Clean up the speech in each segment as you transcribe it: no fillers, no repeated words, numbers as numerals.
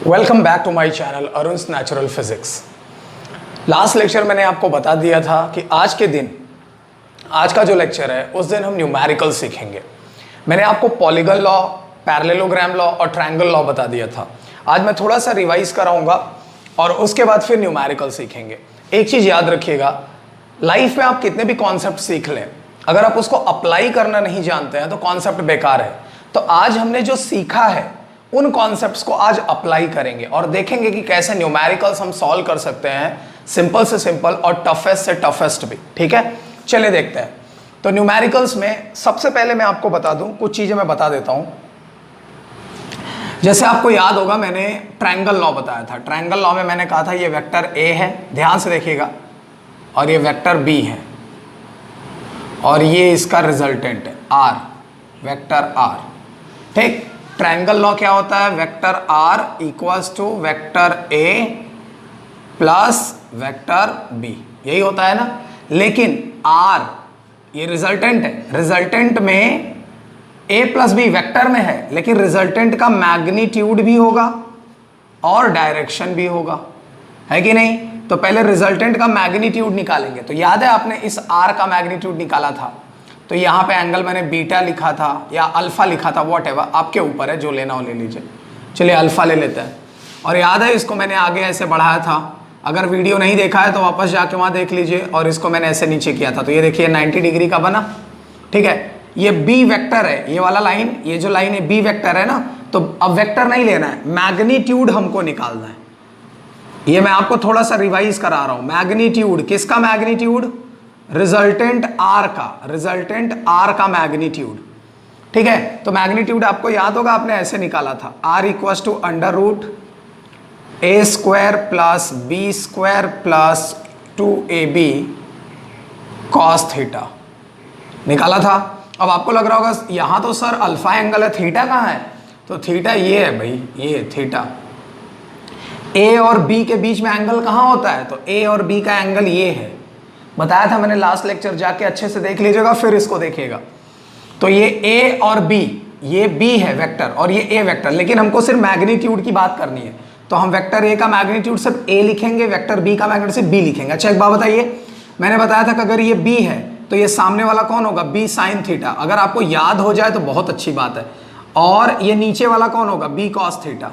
Welcome back to my channel Arun's natural physics. Last lecture मैंने आपको बता दिया था कि आज के दिन, आज का जो लेक्चर है उस दिन हम न्यूमेरिकल सीखेंगे। मैंने आपको पॉलीगन लॉ, पैरेललोग्राम लॉ और ट्रायंगल लॉ बता दिया था। आज मैं थोड़ा सा रिवाइज कराऊंगा और उसके बाद फिर न्यूमेरिकल सीखेंगे। एक चीज़ याद रखिएगा, लाइफ में आप कितने भी कॉन्सेप्ट सीख लें, अगर आप उसको अप्लाई करना नहीं जानते हैं तो कॉन्सेप्ट बेकार है। तो आज हमने जो सीखा है उन कॉन्सेप्ट्स को आज अप्लाई करेंगे और देखेंगे कि कैसे न्यूमेरिकल्स हम सॉल्व कर सकते हैं, सिंपल से सिंपल और टफेस्ट से टफेस्ट भी। ठीक है, चलिए देखते हैं। तो न्यूमेरिकल्स में सबसे पहले मैं आपको बता दूं, कुछ चीजें मैं बता देता हूं। जैसे आपको याद होगा, मैंने ट्रायंगल लॉ बताया था। ट्रायंगल लॉ में मैंने कहा था ये वेक्टर ए है, ध्यान से देखिएगा, और ये वेक्टर बी है और ये इसका रिजल्टेंट है आर, वेक्टर आर। ठीक, ट्रायंगल लॉ क्या होता है? Vector R equals to vector A plus vector B, यही होता है ना। लेकिन आर ये रिजल्टेंट है, रिजल्टेंट में ए प्लस बी वेक्टर में है, लेकिन रिजल्टेंट का मैग्नीट्यूड भी होगा और डायरेक्शन भी होगा, है कि नहीं? तो पहले रिजल्टेंट का मैग्नीट्यूड निकालेंगे। तो याद है आपने इस आर का मैग्नीट्यूड निकाला था, तो यहाँ पे एंगल मैंने बीटा लिखा था या अल्फा लिखा था, वॉट एवर, आपके ऊपर है, जो लेना हो ले लीजिए। चलिए अल्फा ले लेते हैं। और याद है इसको मैंने आगे ऐसे बढ़ाया था, अगर वीडियो नहीं देखा है तो वापस जाके वहाँ देख लीजिए। और इसको मैंने ऐसे नीचे किया था, तो ये देखिए 90 डिग्री का बना। ठीक है, ये बी वेक्टर है, ये वाला लाइन, ये जो लाइन है बी वेक्टर है ना। तो अब वेक्टर नहीं लेना है, मैग्नीट्यूड हमको निकालना है। ये मैं आपको थोड़ा सा रिवाइज करा रहा हूँ। मैग्नीट्यूड, किसका मैग्नीट्यूड? रिजल्टेंट आर का, रिजल्टेंट आर का मैग्नीट्यूड। ठीक है, तो मैग्नीट्यूड आपको याद होगा, आपने ऐसे निकाला था, R equals to under root A square plus B square plus 2ab cos theta, निकाला था। अब आपको लग रहा होगा यहां तो सर अल्फा एंगल है, थीटा कहाँ है? तो थीटा ये है भाई, ये थीटा। ए और बी के बीच में एंगल कहाँ होता है? तो ए और बी का एंगल ये है, बताया था मैंने लास्ट लेक्चर, जाके अच्छे से देख लीजिएगा फिर इसको देखिएगा। तो ये ए और बी, ये बी है वेक्टर और ये ए वेक्टर, लेकिन हमको सिर्फ मैग्नीट्यूड की बात करनी है। तो हम वेक्टर ए का मैग्नीट्यूड सिर्फ ए लिखेंगे, वेक्टर बी का मैग्नीट्यूड सिर्फ बी लिखेंगे। अच्छा एक बात बताइए, मैंने बताया था कि अगर ये बी है तो ये सामने वाला कौन होगा? B sine theta. अगर आपको याद हो जाए तो बहुत अच्छी बात है। और ये नीचे वाला कौन होगा? B cos theta.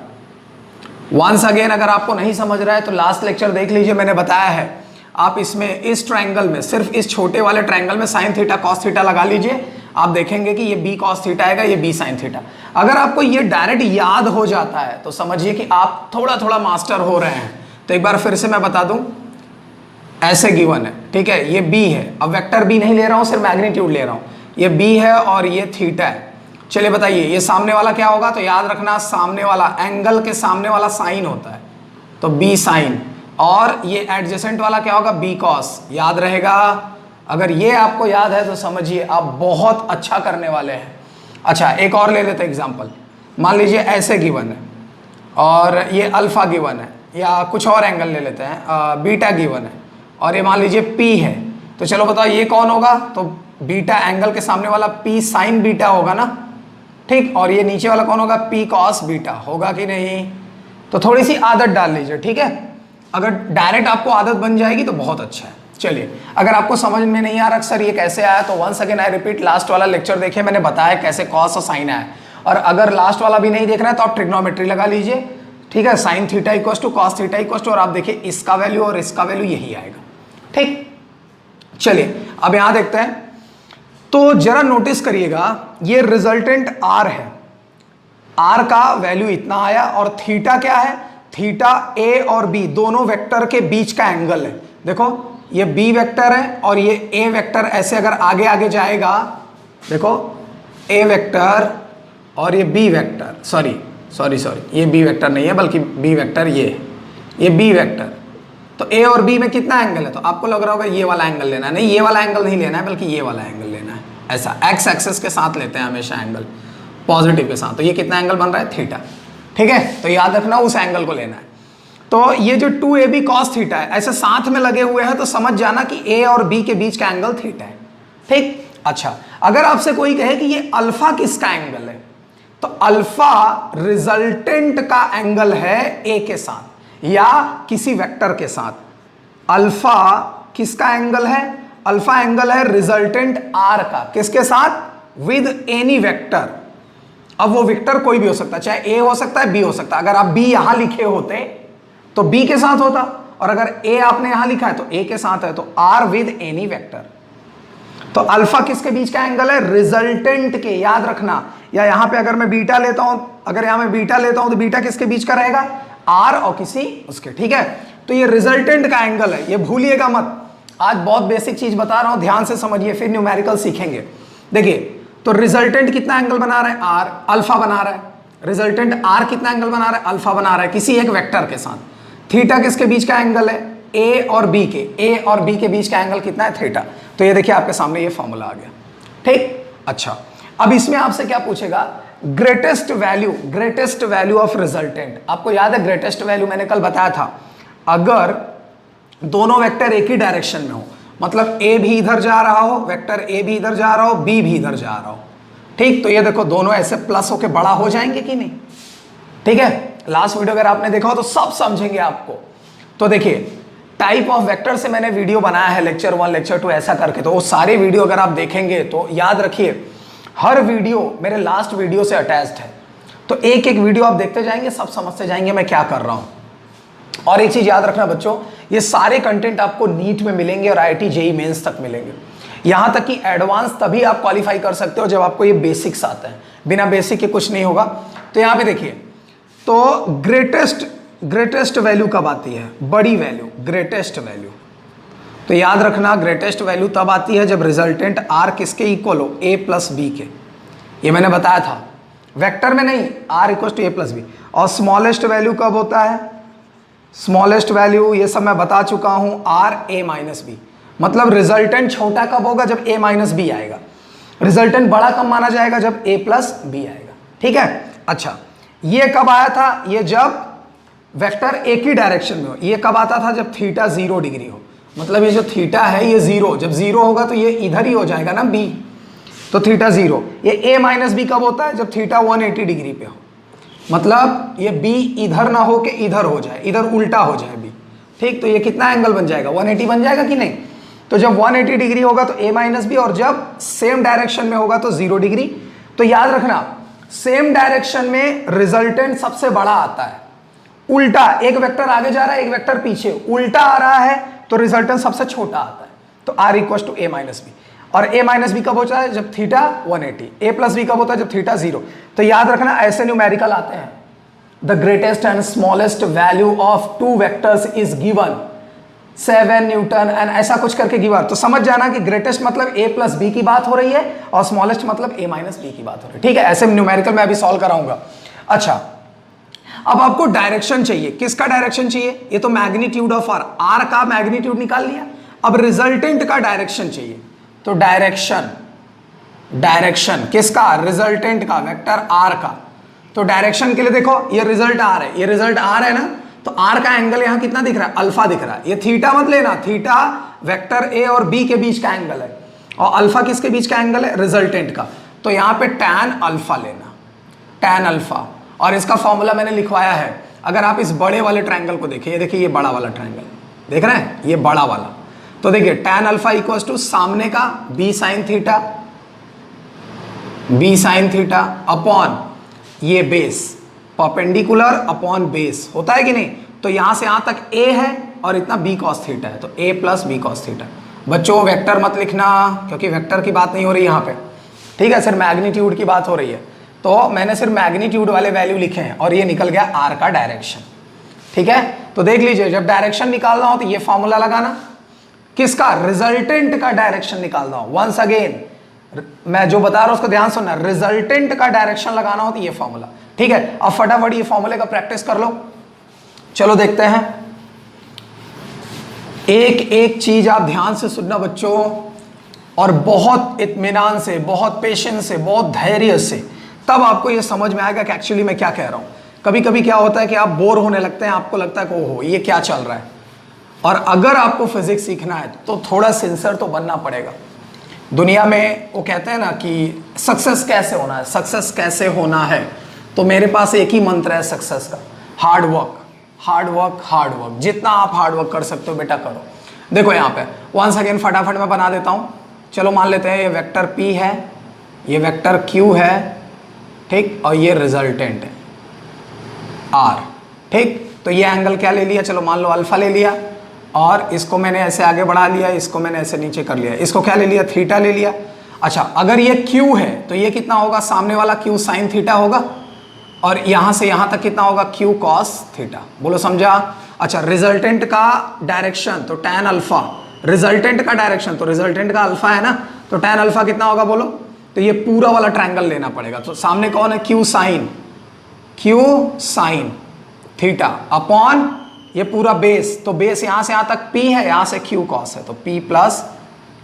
Once again अगर आपको नहीं समझ रहा है तो लास्ट लेक्चर देख लीजिए, मैंने बताया है। आप इसमें इस ट्रायंगल में, सिर्फ इस छोटे वाले ट्रायंगल में साइन थीटा कॉस थीटा लगा लीजिए, आप देखेंगे कि ये बी कॉस थीटा आएगा, ये बी साइन थीटा। अगर आपको ये डायरेक्ट याद हो जाता है तो समझिए कि आप थोड़ा थोड़ा मास्टर हो रहे हैं। तो एक बार फिर से मैं बता दूं, ऐसे गिवन है, ठीक है, ये बी है। अब वेक्टर बी नहीं ले रहा हूं, सिर्फ मैग्नीट्यूड ले रहा हूं। ये बी है और ये थीटा है। चलिए बताइए ये सामने वाला क्या होगा? तो याद रखना, सामने वाला एंगल के सामने वाला साइन होता है, तो बी साइन। और ये एडजेसेंट वाला क्या होगा? B cos. याद रहेगा? अगर ये आपको याद है तो समझिए आप बहुत अच्छा करने वाले हैं। अच्छा एक और ले लेते एग्जांपल। मान लीजिए ऐसे गिवन है और ये अल्फा गिवन है, या कुछ और एंगल ले लेते हैं, बीटा गिवन है और ये मान लीजिए पी है। तो चलो बताओ ये कौन होगा? तो बीटा एंगल के सामने वाला पी साइन बीटा होगा ना, ठीक। और ये नीचे वाला कौन होगा? पी कॉस बीटा, होगा कि नहीं? तो थोड़ी सी आदत डाल लीजिए, ठीक है। अगर डायरेक्ट आपको आदत बन जाएगी तो बहुत अच्छा है। चलिए, अगर आपको समझ में नहीं आ रहा सर ये कैसे आया, तो once again I repeat, last वाला लेक्चर देखिए, मैंने बताया कैसे कॉस और साइन आया। और अगर लास्ट वाला भी नहीं देख रहा है तो आप ट्रिग्नोमेट्री लगा लीजिए, ठीक है। Sine theta equals to cos theta equals to, और आप देखिए इसका वैल्यू और इसका वैल्यू यही आएगा, ठीक। चलिए अब यहां देखते हैं, तो जरा नोटिस करिएगा, ये रिजल्टेंट आर है, आर का वैल्यू इतना आया, और थीटा क्या है? थीटा ए और बी दोनों वेक्टर के बीच का एंगल है। देखो ये बी वेक्टर है और ये ए वेक्टर, ऐसे अगर आगे आगे जाएगा, देखो ए वेक्टर और ये बी वेक्टर, सॉरी ये बी वेक्टर नहीं है बल्कि बी वेक्टर ये बी वेक्टर। तो ए और बी में कितना एंगल है? तो आपको लग रहा होगा ये वाला एंगल लेना है, नहीं ये वाला एंगल नहीं लेना है बल्कि ये वाला एंगल लेना है। ऐसा एक्स एक्सिस के साथ लेते हैं हमेशा एंगल, पॉजिटिव के साथ। तो ये कितना एंगल बन रहा है? थीटा, ठीक है। तो याद रखना उस एंगल को लेना है। तो ये जो 2ab cos थीटा है, ऐसे साथ में लगे हुए हैं, तो समझ जाना कि ए और बी के बीच का एंगल थीटा है, ठीक। अच्छा अगर आपसे कोई कहे कि ये अल्फा किसका एंगल है, तो अल्फा रिजल्टेंट का एंगल है ए के साथ या किसी वेक्टर के साथ। अल्फा किसका एंगल है? अल्फा एंगल है रिजल्टेंट आर का, किसके साथ? With any vector. अब वो वेक्टर कोई भी हो सकता है, चाहे ए हो सकता है, बी हो सकता है। अगर आप बी यहां लिखे होते तो बी के साथ होता, और अगर ए आपने यहां लिखा है तो ए के साथ है, तो आर विद एनी वेक्टर। तो अल्फा किसके बीच का एंगल है? रिजल्टेंट के, याद रखना। या यहां पे अगर मैं बीटा लेता हूं, अगर यहां मैं बीटा लेता हूं तो बीटा किसके बीच का रहेगा? आर और किसी उसके, ठीक है। तो ये रिजल्टेंट का एंगल है, ये भूलिएगा मत। आज बहुत बेसिक चीज बता रहा हूं, ध्यान से समझिए, फिर न्यूमेरिकल सीखेंगे। देखिए, तो रिजल्टेंट कितना एंगल बना रहा है? आर, अल्फा बना रहा है। रिजल्टेंट आर कितना एंगल बना रहा है? अल्फा बना रहा है किसी एक वेक्टर के साथ। थीटा किसके बीच का एंगल है? ए और बी के। ए और बी के बीच का एंगल कितना है? थीटा। तो ये देखिए आपके सामने ये फॉर्मूला आ गया, ठीक। अच्छा, अब इसमें आपसे क्या पूछेगा? Greatest value of resultant. आपको याद है ग्रेटेस्ट वैल्यू मैंने कल बताया था, अगर दोनों वेक्टर एक ही डायरेक्शन में हो, मतलब ए भी इधर जा रहा हो, वेक्टर ए भी इधर जा रहा हो, बी भी इधर जा रहा हो, ठीक। तो ये देखो दोनों ऐसे प्लस होके बड़ा हो जाएंगे कि नहीं? ठीक है, लास्ट वीडियो अगर आपने देखा हो तो सब समझेंगे आपको। तो देखिए, टाइप ऑफ वेक्टर से मैंने वीडियो बनाया है, लेक्चर 1 लेक्चर 2 ऐसा करके। तो वो सारे वीडियो अगर आप देखेंगे तो याद रखिए, हर वीडियो मेरे लास्ट वीडियो से अटैच्ड है। तो एक एक वीडियो आप देखते जाएंगे, सब समझते जाएंगे मैं क्या कर रहा हूं। और एक चीज याद रखना बच्चों, ये सारे कंटेंट आपको नीट में मिलेंगे और आईआईटी जेईई मेंस तक मिलेंगे। यहां तक कि एडवांस तभी आप क्वालिफाई कर सकते हो जब आपको ये बेसिक्स आते हैं, बिना बेसिक के कुछ नहीं होगा। तो यहां पे देखिए, तो ग्रेटेस्ट वैल्यू कब आती है? बड़ी वैल्यू, ग्रेटेस्ट वैल्यू। तो याद रखना, ग्रेटेस्ट वैल्यू तब आती है जब रिजल्टेंट आर किसके इक्वल हो? ए प्लस बी के। ये मैंने बताया था, वेक्टर में नहीं, R equal to A plus B. और स्मॉलेस्ट वैल्यू कब होता है? स्मॉलेस्ट वैल्यू ये सब मैं बता चुका हूं, आर ए माइनस बी। मतलब रिजल्टेंट छोटा कब होगा? जब ए माइनस बी आएगा। रिजल्टेंट बड़ा कब माना जाएगा? जब ए प्लस बी आएगा, ठीक है। अच्छा, ये कब आया था? ये जब वेक्टर एक ही डायरेक्शन में हो। ये कब आता था? जब थीटा 0 डिग्री हो। मतलब ये जो थीटा है ये 0, जब 0 होगा तो ये इधर ही हो जाएगा ना, बी। तो थीटा 0। ये ए माइनस बी कब होता है? जब थीटा 180 डिग्री पे हो। मतलब ये बी इधर ना हो के इधर हो जाए, इधर उल्टा हो जाए बी, ठीक। तो ये कितना एंगल बन जाएगा? 180 बन जाएगा कि नहीं? तो जब 180 डिग्री होगा तो ए माइनस बी, और जब सेम डायरेक्शन में होगा तो 0 डिग्री। तो याद रखना, सेम डायरेक्शन में रिजल्टेंट सबसे बड़ा आता है। उल्टा, एक वेक्टर आगे जा रहा है, एक वेक्टर पीछे, उल्टा आ रहा है तो रिजल्टेंट सबसे छोटा आता है। तो R equal to A minus B. और ए माइनस बी कब होता है? जब थीटा 180। ए प्लस बी कब होता है? जब थीटा 0। तो याद रखना, ऐसे न्यूमेरिकल आते हैं। The greatest and smallest value of two vectors is given 7 Newton and ऐसा कुछ करके गिवन। तो समझ जाना कि ग्रेटेस्ट मतलब ए प्लस बी की बात हो रही है और स्मॉलेस्ट मतलब ए माइनस बी की बात हो रही है, ठीक है। ऐसे न्यूमेरिकल मैं अभी सॉल्व कराऊंगा। अच्छा, अब आपको डायरेक्शन चाहिए। किसका डायरेक्शन चाहिए? ये तो मैग्नीट्यूड ऑफ आर, आर का मैग्नीट्यूड निकाल लिया। अब रिजल्टेंट का डायरेक्शन चाहिए। तो डायरेक्शन किसका? रिजल्टेंट का, वेक्टर आर का। तो डायरेक्शन के लिए देखो, ये रिजल्ट आर है, ये रिजल्ट आर है ना, तो आर का एंगल यहां कितना दिख रहा है? अल्फा दिख रहा है। ये थीटा मत लेना, थीटा वेक्टर ए और बी के बीच का एंगल है, और अल्फा किसके बीच का एंगल है? रिजल्टेंट का। तो यहां पे टैन अल्फा लेना, टैन अल्फा। और इसका फॉर्मूला मैंने लिखवाया है। अगर आप इस बड़े वाले ट्रायंगल को देखिए, ये देखिए, ये बड़ा वाला ट्रायंगल देख रहे हैं, ये बड़ा वाला। तो देखिए, टैन अल्फा इक्वल्स टू सामने का बी साइन थीटा अपॉन ये बेस, परपेंडिकुलर अपॉन बेस, होता है कि नहीं? तो यहां से यहां तक ए है और इतना बी कॉस थीटा है, तो ए प्लस बी कॉस थीटा। बच्चों वेक्टर मत लिखना, क्योंकि वेक्टर की बात नहीं हो रही यहां पे, ठीक है, सिर्फ मैग्नीट्यूड की बात हो रही है। तो मैंने सिर्फ मैग्नीट्यूड वाले वैल्यू लिखे हैं और ये निकल गया आर का डायरेक्शन, ठीक है। तो देख लीजिए, जब डायरेक्शन निकालना हो तो ये फॉर्मूला लगाना। किसका? रिजल्टेंट का डायरेक्शन निकालना हो। वंस अगेन मैं जो बता रहा हूं उसको ध्यान सुनना, रिजल्टेंट का डायरेक्शन लगाना हो तो ये फॉर्मूला, ठीक है। अब फटाफट ये फॉर्मूले का प्रैक्टिस कर लो। चलो देखते हैं, एक एक चीज आप ध्यान से सुनना बच्चों, और बहुत इत्मीनान से, बहुत पेशेंस से, बहुत धैर्य से, तब आपको ये समझ में आएगा कि एक्चुअली मैं क्या कह रहा हूं। कभी कभी क्या होता है कि आप बोर होने लगते हैं, आपको लगता है कि ओहो ये क्या चल रहा है। और अगर आपको फिजिक्स सीखना है तो थोड़ा सिंसियर तो बनना पड़ेगा। दुनिया में वो कहते हैं ना कि सक्सेस कैसे होना है, सक्सेस कैसे होना है, तो मेरे पास एक ही मंत्र है सक्सेस का, hard work, hard work, hard work. जितना आप हार्ड वर्क कर सकते हो बेटा करो। देखो यहाँ पे वंस अगेन फटाफट मैं बना देता हूँ। चलो मान लेते हैं ये वेक्टर P है, ये वेक्टर Q है, ठीक, और ये रिजल्टेंट है R, ठीक। तो ये एंगल क्या ले लिया, चलो मान लो अल्फा ले लिया, और इसको मैंने ऐसे आगे बढ़ा लिया, इसको मैंने ऐसे नीचे कर लिया, इसको क्या ले लिया, थीटा ले लिया। अच्छा, अगर ये Q है तो ये कितना होगा, सामने वाला Q साइन थीटा होगा, और यहां से यहां तक कितना होगा, Q कॉस थीटा। बोलो समझा। अच्छा, रिजल्टेंट का डायरेक्शन तो टैन अल्फा, रिजल्टेंट का डायरेक्शन तो रिजल्टेंट का अल्फा है ना, तो टैन अल्फा कितना होगा बोलो। तो ये पूरा वाला ट्रायंगल लेना पड़ेगा। तो सामने कौन है, Q साइन थीटा अपॉन ये पूरा बेस, तो बेस यहां से यहां तक P है, यहां से Q कॉस है, तो P प्लस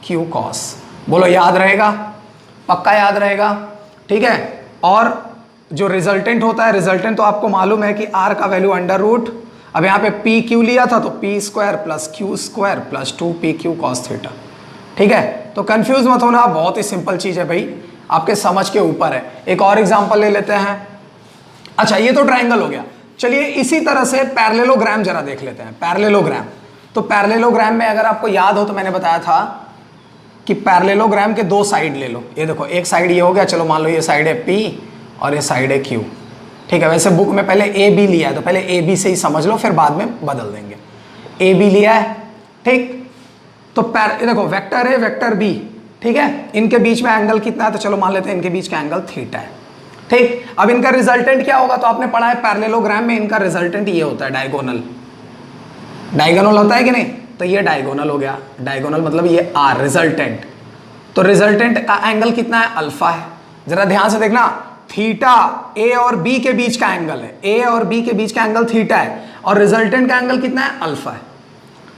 Q कॉस। बोलो याद रहेगा, पक्का याद रहेगा, ठीक है। और जो रिजल्टेंट होता है, रिजल्टेंट तो आपको मालूम है कि R का वैल्यू अंडर रूट, अब यहाँ पे पी क्यू लिया था तो P square plus Q square plus 2pq cos theta, ठीक है। तो कंफ्यूज मत होना, बहुत ही सिंपल चीज है भाई, आपके समझ के ऊपर है। एक और एग्जांपल ले लेते हैं। अच्छा, ये तो ट्रायंगल हो गया। चलिए इसी तरह से पैरेललोग्राम जरा देख लेते हैं। पैरेललोग्राम, तो पैरेललोग्राम में अगर आपको याद हो तो मैंने बताया था कि पैरेललोग्राम के दो साइड ले लो। ये देखो, एक साइड ये हो गया, चलो मान लो ये साइड है P और ये साइड है Q, ठीक है। वैसे बुक में पहले ए बी लिया है, तो पहले ए बी से ही समझ लो, फिर बाद में बदल देंगे। ए बी लिया है, ठीक। तो देखो वेक्टर है, वेक्टर बी, ठीक है। इनके बीच में एंगल कितना है, तो चलो मान लेते हैं इनके बीच का एंगल थीटा है, ठीक। अब इनका रिजल्टेंट क्या होगा, तो आपने पढ़ा है पैरेललोग्राम में इनका रिजल्टेंट ये होता है डायगोनल। डायगोनल होता है कि नहीं, तो ये डायगोनल हो गया। डायगोनल मतलब ये आर रिजल्टेंट। तो रिजल्टेंट का एंगल कितना है, अल्फा है। जरा ध्यान से देखना, थीटा ए और बी के बीच का एंगल है, ए और बी के बीच का एंगल थीटा है, और रिजल्टेंट का एंगल कितना है, अल्फा है,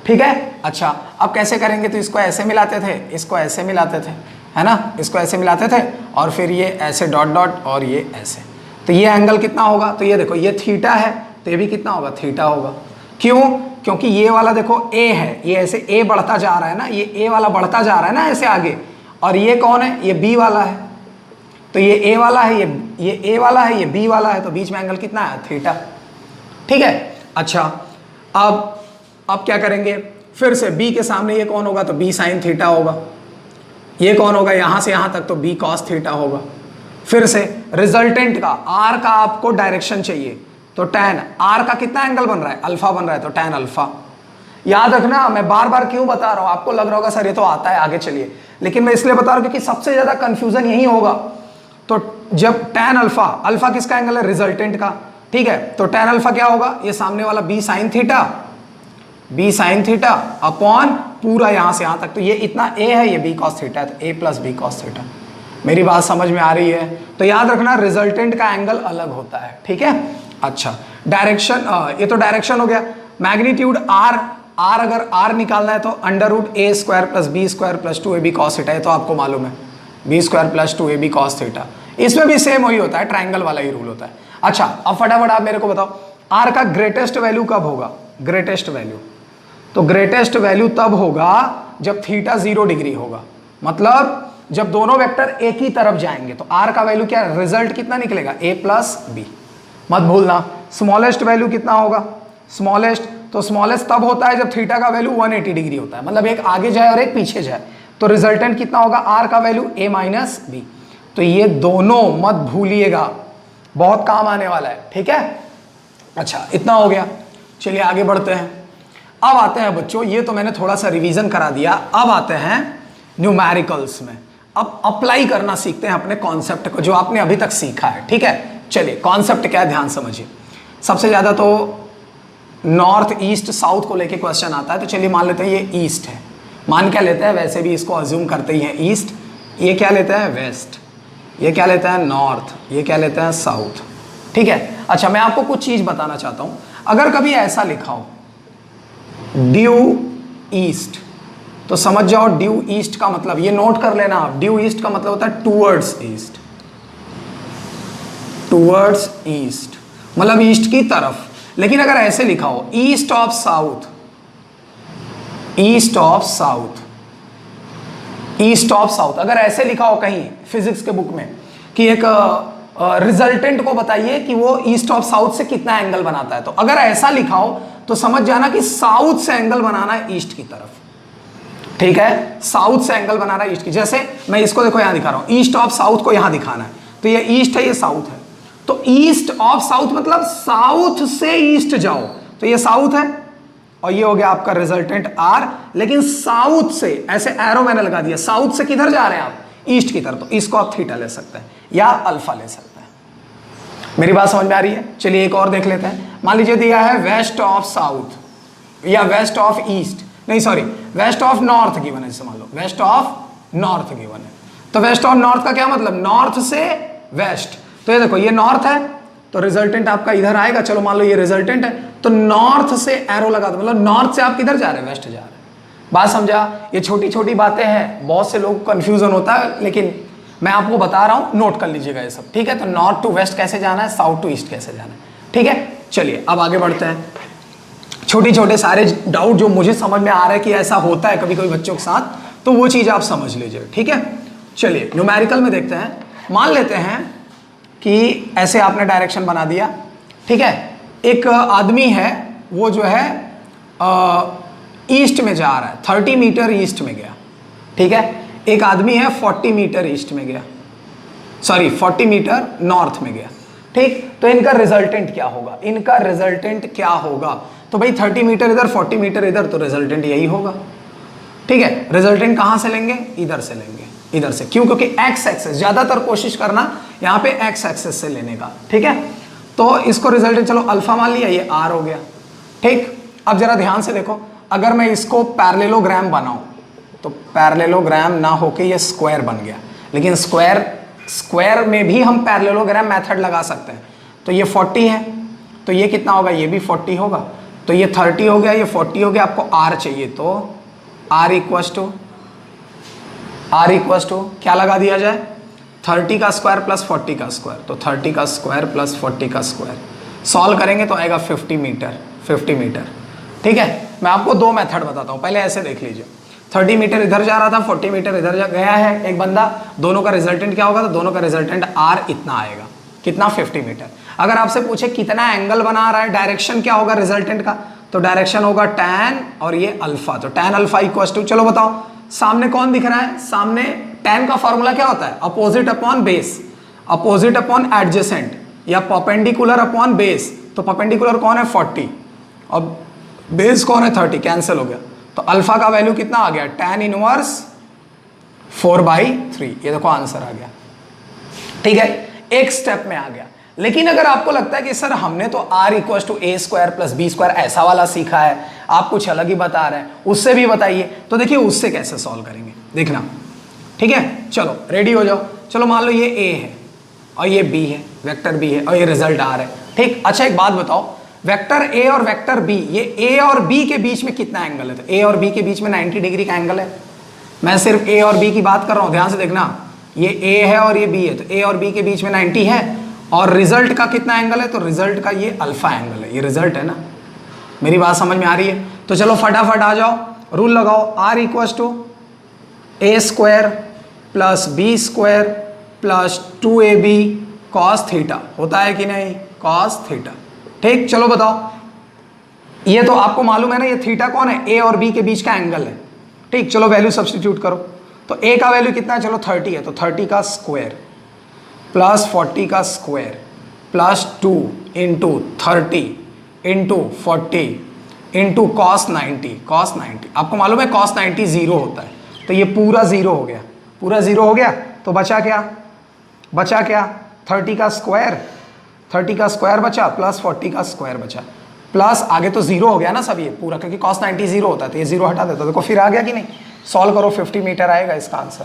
ठीक है। अच्छा, अब कैसे करेंगे, तो इसको ऐसे मिलाते थे, इसको ऐसे मिलाते थे, है ना, इसको ऐसे मिलाते थे, और फिर ये ऐसे डॉट डॉट और ये ऐसे, तो ये एंगल कितना होगा, तो ये देखो ये थीटा है, तो ये भी कितना होगा, थीटा होगा। क्यों, क्योंकि ये वाला देखो ए है, ये ऐसे ए बढ़ता जा रहा है ना, ये ए वाला बढ़ता जा रहा है ना ऐसे आगे, और ये कौन है, ये बी वाला है। तो ये ए वाला है, ये ए वाला है, ये बी वाला है, तो बीच में एंगल कितना है, थीटा, ठीक है। अच्छा, अब क्या करेंगे, फिर से बी के सामने ये कौन होगा, तो बी साइन थीटा होगा। ये कौन होगा, यहां से यहां तक तो बी कॉस थीटा होगा। फिर से रिजल्टेंट का, आर का आपको डायरेक्शन चाहिए, तो टैन आर का कितना एंगल बन रहा है, अल्फा बन रहा है, तो टैन अल्फा। याद रखना, मैं बार बार क्यों बता रहा हूं, आपको लग रहा होगा सर ये तो आता है, आगे चलिए, लेकिन मैं इसलिए बता रहा हूं क्योंकि सबसे ज्यादा कंफ्यूजन यही होगा। तो जब टैन अल्फा, अल्फा किसका एंगल है, रिजल्टेंट का, ठीक है। तो टैन अल्फा क्या होगा, ये सामने वाला B sine theta, B sine theta upon पूरा यहां से यहां तक, तो ये इतना ए है, ये बी कॉस थीटा है, तो ए प्लस बी कॉस थीटा। मेरी बात समझ में आ रही है, तो याद रखना रिजल्टेंट का एंगल अलग होता है, ठीक है। अच्छा, डायरेक्शन, ये तो डायरेक्शन हो गया। मैग्नीट्यूड आर, आर अगर आर निकालना है तो under root A square plus B square plus 2ab cos theta, ये तो आपको मालूम है, B square plus 2ab cos theta. इसमें भी सेम वही होता है, ट्राइंगल वाला ही रूल होता है। अच्छा, अब फटाफट आप मेरे को बताओ, आर का ग्रेटेस्ट वैल्यू कब होगा, ग्रेटेस्ट वैल्यू, तो ग्रेटेस्ट वैल्यू तब होगा जब थीटा 0 डिग्री होगा, मतलब जब दोनों वेक्टर एक ही तरफ जाएंगे। तो आर का वैल्यू क्या, रिजल्ट कितना निकलेगा, a प्लस बी, मत भूलना। स्मॉलेस्ट वैल्यू कितना होगा, स्मॉलेस्ट, तो स्मॉलेस्ट तब होता है जब थीटा का वैल्यू 180 डिग्री होता है, मतलब एक आगे जाए और एक पीछे जाए। तो रिजल्टेंट कितना होगा, आर का वैल्यू a माइनस बी। तो ये दोनों मत भूलिएगा, बहुत काम आने वाला है, ठीक है। अच्छा, इतना हो गया, चलिए आगे बढ़ते हैं। अब आते हैं बच्चों, ये तो मैंने थोड़ा सा रिवीजन करा दिया, अब आते हैं न्यूमेरिकल्स में। अब अप्लाई करना सीखते हैं अपने कॉन्सेप्ट को जो आपने अभी तक सीखा है, ठीक है। चलिए, कॉन्सेप्ट क्या है ध्यान समझिए। सबसे ज्यादा तो नॉर्थ ईस्ट साउथ को लेके क्वेश्चन आता है, तो चलिए मान लेते हैं ये ईस्ट है, मान क्या लेते हैं, वैसे भी इसको अज्यूम करते ही हैं ईस्ट। ये क्या लेते हैं, वेस्ट। ये क्या लेते हैं, नॉर्थ। ये क्या लेते हैं, साउथ, ठीक है। अच्छा, मैं आपको कुछ चीज बताना चाहता हूं। अगर कभी ऐसा लिखा हो ड्यू ईस्ट, तो समझ जाओ ड्यू ईस्ट का मतलब, ये नोट कर लेना आप, ड्यू ईस्ट का मतलब होता है टूवर्ड्स ईस्ट, टूवर्ड्स ईस्ट मतलब ईस्ट की तरफ। लेकिन अगर ऐसे लिखा हो east of south, east of south, east of south. अगर ऐसे लिखा हो कहीं फिजिक्स के बुक में कि एक रिजल्टेंट को बताइए कि वो ईस्ट ऑफ साउथ से कितना एंगल बनाता है, तो अगर ऐसा लिखा हो तो समझ जाना कि साउथ से एंगल बनाना है ईस्ट की तरफ। ठीक है, साउथ से एंगल बनाना है ईस्ट की। जैसे मैं इसको देखो यहां दिखा रहा हूं, ईस्ट ऑफ साउथ को यहां दिखाना है, तो ये ईस्ट है ये साउथ है, तो ईस्ट ऑफ साउथ मतलब साउथ से ईस्ट जाओ, तो ये साउथ है और ये हो गया आपका रिजल्टेंट आर। लेकिन साउथ से ऐसे एरो मैंने लगा दिया, साउथ से किधर जा रहे हैं आप, ईस्ट की तरफ, तो इसको आप थीटा ले सकते हैं या अल्फा ले सकते हैं। मेरी बात समझ में आ रही है? चलिए एक और देख लेते हैं। मान लीजिए दिया है वेस्ट ऑफ साउथ या वेस्ट ऑफ ईस्ट, नहीं sorry west of north given है, जैसे मान लो वेस्ट ऑफ नॉर्थ गिवन है, तो वेस्ट ऑफ नॉर्थ का क्या मतलब, नॉर्थ से वेस्ट। तो ये देखो ये नॉर्थ है तो रिजल्टेंट आपका इधर आएगा। चलो मान लो ये रिजल्टेंट है तो नॉर्थ से एरो लगा दो, मतलब नॉर्थ से आप किधर जा रहे हैं, वेस्ट जा रहे हैं। बात समझा? ये छोटी छोटी बातें हैं, बहुत से लोग कंफ्यूजन होता है, लेकिन मैं आपको बता रहा हूं, नोट कर लीजिएगा ये सब। ठीक है, तो नॉर्थ टू वेस्ट कैसे जाना है, साउथ टू ईस्ट कैसे जाना है। ठीक है, चलिए अब आगे बढ़ते हैं। छोटे छोटे सारे डाउट जो मुझे समझ में आ रहा है कि ऐसा होता है कभी कभी बच्चों के साथ, तो वो चीज आप समझ लीजिए। ठीक है, चलिए न्यूमेरिकल में देखते हैं। मान लेते हैं कि ऐसे आपने डायरेक्शन बना दिया। ठीक है, एक आदमी है वो जो है ईस्ट में जा रहा है, 30 मीटर ईस्ट में गया। ठीक है, एक आदमी है 40 मीटर ईस्ट में गया, सॉरी 40 मीटर नॉर्थ में गया। ठीक, तो इनका रिजल्टेंट क्या होगा, इनका रिजल्टेंट क्या होगा, तो भाई 30 मीटर इधर 40 मीटर इधर, तो रिजल्टेंट यही होगा। ठीक है, रिजल्टेंट कहां से लेंगे, इधर से लेंगे, इधर से। क्यों? क्योंकि एक्स एक्सेस, ज्यादातर कोशिश करना यहाँ पे एक्स एक्सेस से लेने का। ठीक है, तो इसको रिजल्टेंट चलो अल्फा मान लिया, ये आर हो गया। ठीक, अब जरा ध्यान से देखो, अगर मैं इसको पैरेललोग्राम बनाऊं तो पैरेललोग्राम ना होके ये स्क्वायर बन गया, लेकिन स्क्वायर में भी हम पैरेललोग्राम मेथड लगा सकते हैं। तो ये 40 है तो ये कितना होगा, ये भी 40 होगा, तो ये 30 हो गया, ये 40 हो गया। आपको आर चाहिए तो आर इक्वस टू क्या लगा दिया जाए, 30 का स्क्वायर प्लस 40 का स्क्वायर, तो 30 का स्क्वायर प्लस 40 का स्क्वायर। सॉल्व करेंगे तो आएगा 50 मीटर। ठीक है, मैं आपको दो मेथड बताता हूँ, पहले ऐसे देख लीजिए। 30 मीटर इधर जा रहा था, 40 मीटर इधर जा गया है एक बंदा, दोनों का रिजल्टेंट क्या होगा, तो दोनों का रिजल्टेंट आर इतना आएगा, कितना, 50 मीटर। अगर आपसे पूछे कितना एंगल बना रहा है, डायरेक्शन क्या होगा रिजल्टेंट का, तो डायरेक्शन होगा tan और ये अल्फा, तो tan अल्फा इक्वल टू, चलो बताओ सामने कौन दिख रहा है, सामने tan का फॉर्मूला क्या होता है, opposite upon base, opposite upon adjacent या परपेंडिकुलर अपॉन बेस। तो परपेंडिकुलर कौन है 40 और बेस कौन है 30, कैंसिल हो गया। तो अल्फा का वैल्यू कितना आ गया, tan इनवर्स 4/3। ये देखो आंसर आ गया। ठीक है, एक स्टेप में आ गया। लेकिन अगर आपको लगता है कि सर हमने तो r equal to A square plus B square ऐसा वाला सीखा है, आप कुछ अलग ही बता रहे हैं, उससे भी बताइए। तो देखिए उससे कैसे सॉल्व करेंगे, देखना। ठीक है, चलो रेडी हो जाओ। चलो मान लो ये a है और ये b है, वेक्टर b है और ये रिजल्ट r है। ठीक, अच्छा एक बात बताओ, वेक्टर a और वेक्टर b, ये a और b के बीच में कितना एंगल है, तो a और b के बीच में 90 डिग्री का एंगल है। मैं सिर्फ a और b की बात कर रहा हूँ, ध्यान से देखना। ये a है और ये b है, तो a और b के बीच में 90 है। और रिजल्ट का कितना एंगल है, तो रिजल्ट का ये अल्फा एंगल है, ये रिजल्ट है ना। मेरी बात समझ में आ रही है? तो चलो फटाफट आ जाओ, रूल लगाओ। r equal to A square plus B square plus 2ab cos theta, होता है कि नहीं, कॉस थीटा। ठीक, चलो बताओ, ये तो आपको मालूम है ना, ये थीटा कौन है, a और b के बीच का एंगल है। ठीक, चलो वैल्यू सब्स्टिट्यूट करो। तो a का वैल्यू कितना है, चलो 30 है, तो 30 का स्क्वायर प्लस 40 का square plus 2 into 30 into 40 into cos 90। आपको मालूम है कॉस 90 जीरो होता है, तो ये पूरा जीरो हो गया, पूरा जीरो हो गया। तो बचा क्या, 30 का स्क्वायर बचा प्लस 40 का स्क्वायर बचा, प्लस आगे तो जीरो हो गया ना सब ये पूरा, क्योंकि कॉस 90 जीरो होता है, तो ये जीरो हटा देता। देखो फिर आ गया कि नहीं, सॉल्व करो, 50 मीटर आएगा इसका आंसर।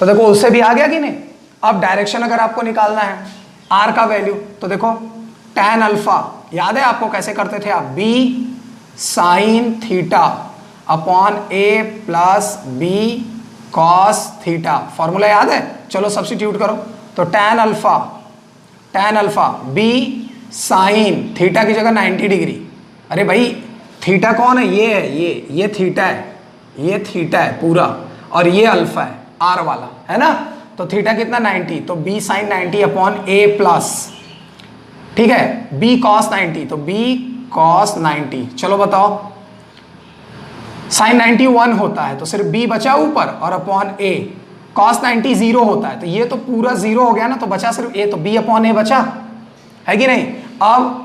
तो देखो उससे भी आ गया कि नहीं। अब डायरेक्शन अगर आपको निकालना है r का वैल्यू, तो देखो tan अल्फा, याद है आपको कैसे करते थे आप, b sine theta upon a plus b cos theta, formula याद है, चलो सब्स्टिट्यूट करो। तो tan alpha b sine theta की जगह 90 डिग्री। अरे भाई थीटा कौन है, ये है, ये थीटा है, ये थीटा है पूरा, और ये अल्फा है। आर वाला, है ना। तो थीटा कितना 90, तो B sign 90 upon A plus, ठीक है, बी कॉस 90, तो बी कॉस 90। चलो बताओ, साइन 90 1 होता है तो सिर्फ बी बचा ऊपर और अपॉन ए, कॉस 90 0 होता है तो ये तो पूरा 0 हो गया ना, तो बचा सिर्फ ए, तो बी अपॉन ए बचा, है कि नहीं। अब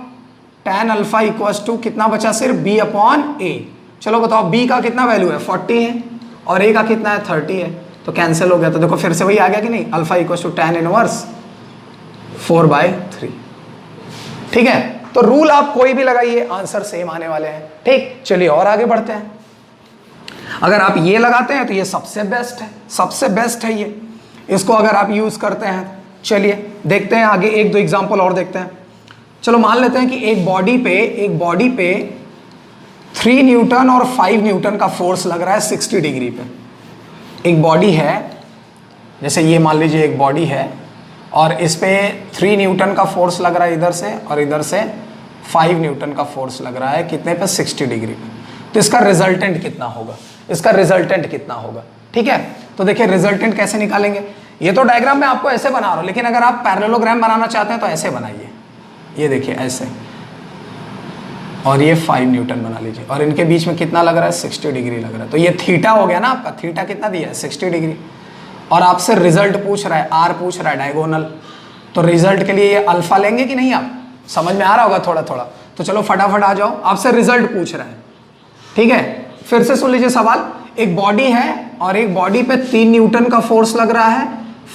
tan अल्फा इक्वल्स टू कितना बचा, सिर्फ बी अपॉन ए। चलो बताओ बी का कितना वैल्यू है 40 है और ए का कितना है 30 है, तो कैंसिल हो गया। तो देखो फिर से वही आ गया कि नहीं, alpha equals to tan inverse 4/3, ठीक है। तो रूल आप कोई भी लगाइए, आंसर सेम आने वाले हैं, ठीक। चलिए और आगे बढ़ते हैं। अगर आप ये लगाते हैं तो ये सबसे बेस्ट है, सबसे बेस्ट है ये, इसको अगर आप यूज करते हैं। चलिए देखते हैं आगे, एक दो एग्जांपल और देखते हैं। चलो मान लेते हैं कि एक बॉडी पे 3 न्यूटन और 5 न्यूटन का फोर्स लग रहा है 60 डिग्री पे। एक बॉडी है, जैसे ये मान लीजिए एक बॉडी है और इस पे 3 न्यूटन का फोर्स लग रहा है इधर से, और इधर से 5 न्यूटन का फोर्स लग रहा है कितने पे, 60 डिग्री पे। तो इसका रिजल्टेंट कितना होगा, इसका रिजल्टेंट कितना होगा, ठीक है। तो देखिए रिजल्टेंट कैसे निकालेंगे, ये तो डायग्राम में आपको ऐसे बना रहा हूं, लेकिन अगर आप पैरेललोग्राम बनाना चाहते हैं तो ऐसे बनाइए, ये देखिए ऐसे, और ये 5 न्यूटन बना लीजिए, और इनके बीच में कितना लग रहा है 60 डिग्री लग रहा है। तो ये थीटा हो गया ना आपका, थीटा कितना दिया है 60 डिग्री, और आपसे रिजल्ट पूछ रहा है, आर पूछ रहा है डायगोनल। तो रिजल्ट के लिए ये अल्फा लेंगे कि नहीं, आप समझ में आ रहा होगा थोड़ा थोड़ा। तो चलो फटाफट आ जाओ, आपसे रिजल्ट पूछ रहा है, ठीक है। फिर से सुन लीजिए सवाल, एक बॉडी है और एक बॉडी पे 3 न्यूटन का फोर्स लग रहा है,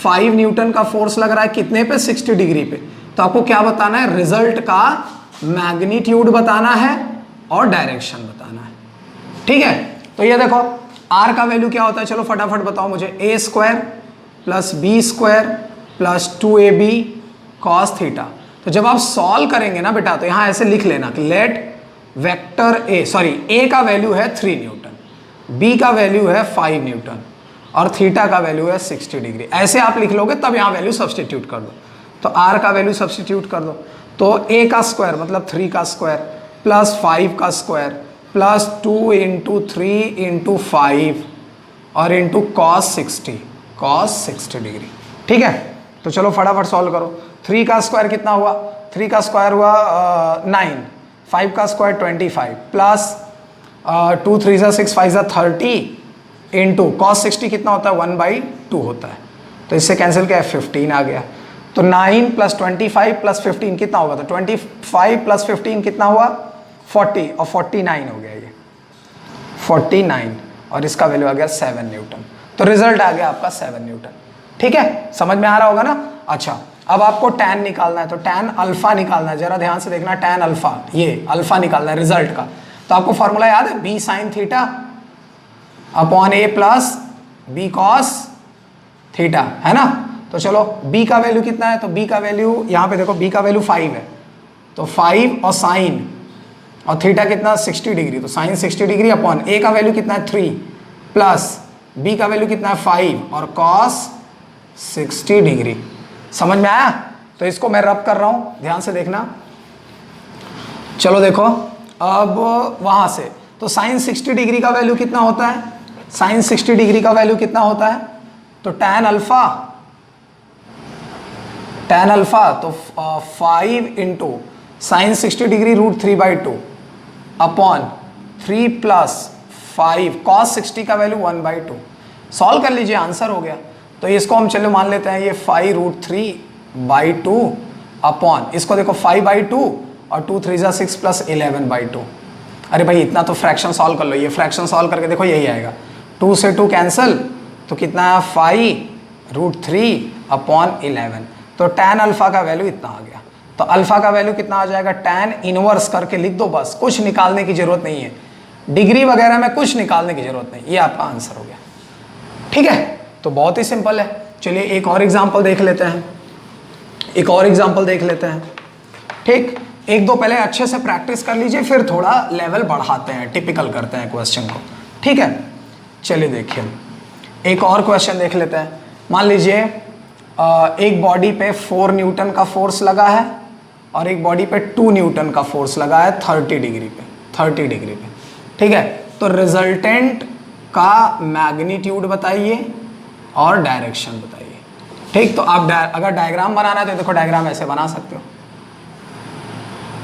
5 न्यूटन का फोर्स लग रहा है कितने पे, 60 डिग्री पे। तो आपको क्या बताना है, रिजल्ट का मैग्नीट्यूड बताना है और डायरेक्शन बताना है, ठीक है। तो ये देखो आर का वैल्यू क्या होता है, चलो फटाफट बताओ मुझे, A square plus B square plus 2ab cos theta. तो जब आप सॉल्व करेंगे ना बेटा, तो यहां ऐसे लिख लेना कि लेट वेक्टर ए का वैल्यू है 3 न्यूटन, बी का वैल्यू है 5 न्यूटन और थीटा का वैल्यू है 60 डिग्री। ऐसे आप लिख लोगे, तब यहाँ वैल्यू सब्सटीट्यूट कर दो। तो आर का वैल्यू सब्सटीट्यूट कर दो, तो ए का स्क्वायर मतलब 3 का स्क्वायर प्लस 5 का स्क्वायर प्लस 2 इंटू 3 इंटू 5 और इंटू कॉस 60 डिग्री, ठीक है। तो चलो फटाफट सॉल्व करो। 3 का स्क्वायर कितना हुआ, 3 का स्क्वायर हुआ 9, 5 का स्क्वायर 25 प्लस 2 3 जा 6 5 जा 30 इंटू कॉस 60 कितना होता है 1/2 होता है। तो इससे कैंसिल किया 15 आ गया। तो 9 प्लस 25 प्लस 15 कितना होगा, तो 25 प्लस 15 कितना हुआ 40 और 49 हो गया ये 49, और इसका वैल्यू आ गया 7 न्यूटन। तो रिजल्ट आ गया आपका 7 न्यूटन, ठीक है, समझ में आ रहा होगा ना। अच्छा अब आपको tan निकालना है, तो tan अल्फा निकालना है, जरा ध्यान से देखना, tan अल्फा, ये अल्फा निकालना है रिजल्ट का। तो आपको फॉर्मूला याद है, b sine theta upon a plus b cos theta, है ना। तो चलो b का वैल्यू कितना है, तो b का वैल्यू यहाँ पे देखो, b का वैल्यू 5 है, तो 5 और साइन और थीटा कितना 60 डिग्री, तो साइन 60 डिग्री अपॉन a का वैल्यू कितना है 3 प्लस b का वैल्यू कितना है 5 और कॉस 60 डिग्री। समझ में आया। तो इसको मैं रब कर रहा हूं, ध्यान से देखना। चलो देखो अब वहां से, तो साइन 60 डिग्री का वैल्यू कितना होता है, साइन 60 डिग्री का वैल्यू कितना होता है, तो tan अल्फा तो 5 into sine 60 degree √3/2 upon 3 plus 5 cos 60 का वैल्यू 1/2। सॉल्व कर लीजिए, आंसर हो गया। तो इसको हम चलो मान लेते हैं ये 5√3/2 अपॉन, इसको देखो 5/2 और 2 3 जा 6 प्लस 11/2। अरे भाई इतना तो फ्रैक्शन सॉल्व कर लो, ये फ्रैक्शन सॉल्व करके देखो यही आएगा, 2 से 2 कैंसिल, तो कितना है 5√3 अपॉन 11। तो tan अल्फा का वैल्यू इतना आ गया। तो अल्फा का वैल्यू कितना आ जाएगा, tan इनवर्स करके लिख दो, बस कुछ निकालने की जरूरत नहीं है, डिग्री वगैरह में कुछ निकालने की जरूरत नहीं, ये आपका आंसर हो गया, ठीक है। तो बहुत ही सिंपल है। चलिए एक और एग्जांपल देख लेते हैं, एक और एग्जांपल देख लेते हैं, ठीक। एक दो पहले अच्छे से प्रैक्टिस कर लीजिए, फिर थोड़ा लेवल बढ़ाते हैं, टिपिकल करते हैं क्वेश्चन को, ठीक है। चलिए देखिए एक और क्वेश्चन देख लेते हैं। मान लीजिए एक बॉडी पे 4 न्यूटन का फोर्स लगा है और एक बॉडी पे 2 न्यूटन का फोर्स लगा है 30 डिग्री पे, ठीक है। तो रिजल्टेंट का मैग्नीट्यूड बताइए और डायरेक्शन बताइए। ठीक, तो आप अगर डायग्राम बनाना है तो देखो डायग्राम ऐसे बना सकते हो।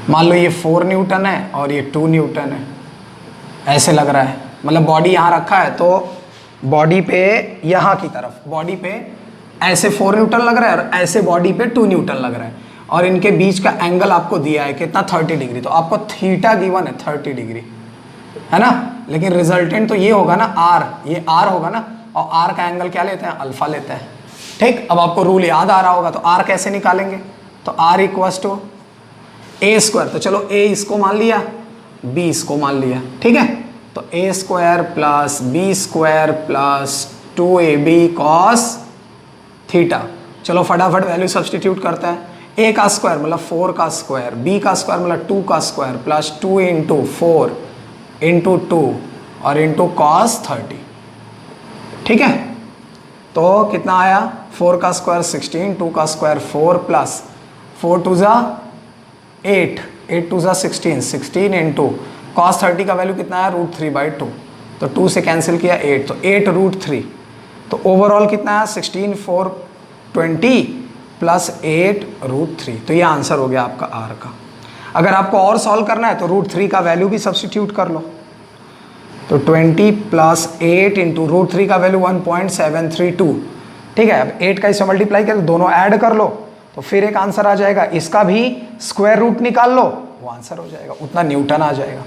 मान लो ये 4 न्यूटन है और ये 2 न्यूटन है, ऐसे लग रहा है, मतलब बॉडी यहाँ रखा है तो बॉडी पे यहाँ की तरफ बॉडी पे ऐसे 4 न्यूटन लग रहा है और ऐसे बॉडी पे 2 न्यूटन लग रहा है, और इनके बीच का एंगल आपको दिया है कितना 30 डिग्री, तो आपको थीटा गिवन है 30 डिग्री, है ना। लेकिन रिजल्टेंट तो ये होगा ना आर, ये आर होगा ना, और आर का एंगल क्या लेते हैं, अल्फा लेते हैं। ठीक, अब आपको रूल याद आ रहा होगा, तो आर कैसे निकालेंगे, तो R equals to A square, तो चलो ए इसको मान लिया, बी इसको मान लिया, ठीक है, तो A square plus B square plus 2ab cos theta. चलो फटाफट वैल्यू सब्सटीट्यूट करते हैं। ए का स्क्वायर मतलब 4 का स्क्वायर, बी का स्क्वायर मतलब 2 का स्क्वायर प्लस 2 इंटू 4 इंटू 2 और इंटू कॉस 30। ठीक है, तो कितना आया, 4 का स्क्वायर 16, 2 का स्क्वायर 4 प्लस 4 टू ज़ा 8, 8 टू ज़ा 16, 16 इंटू कॉस 30 का वैल्यू कितना है, √3/2, तो 2 से कैंसिल किया 8, तो 8 √3, तो ओवरऑल कितना है 16 4 20 प्लस 8 √3, तो ये आंसर हो गया आपका आर का। अगर आपको और सॉल्व करना है तो √3 का वैल्यू भी सब्सटीट्यूट कर लो, तो 20 प्लस 8 इंटू √3 का वैल्यू 1.732। ठीक है, अब 8 का इससे मल्टीप्लाई कर दोनों ऐड कर लो तो फिर एक आंसर आ जाएगा, इसका भी स्क्वायर रूट निकाल लो, वो आंसर हो जाएगा, उतना न्यूटन आ जाएगा।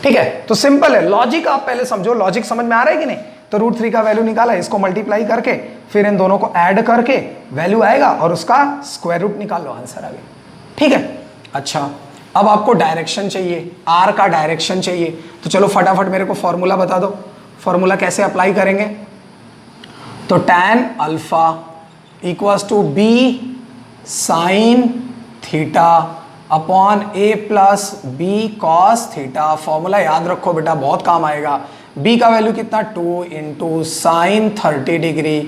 ठीक है, तो सिंपल है, लॉजिक आप पहले समझो, लॉजिक समझ में आ रहा है कि नहीं। तो √3 का वैल्यू निकाला, इसको मल्टीप्लाई करके फिर इन दोनों को ऐड करके वैल्यू आएगा और उसका स्क्वायर रूट निकाल लो, आंसर आ गया। ठीक है, अच्छा अब आपको डायरेक्शन चाहिए, आर का डायरेक्शन चाहिए, तो चलो फटाफट मेरे को फॉर्मूला बता दो। फॉर्मूला कैसे अप्लाई करेंगे, तो tan alpha equals to B sine theta upon A plus B cos theta. Formula याद रखो बेटा, बहुत काम आएगा। b का वैल्यू कितना 2 into sine 30 degree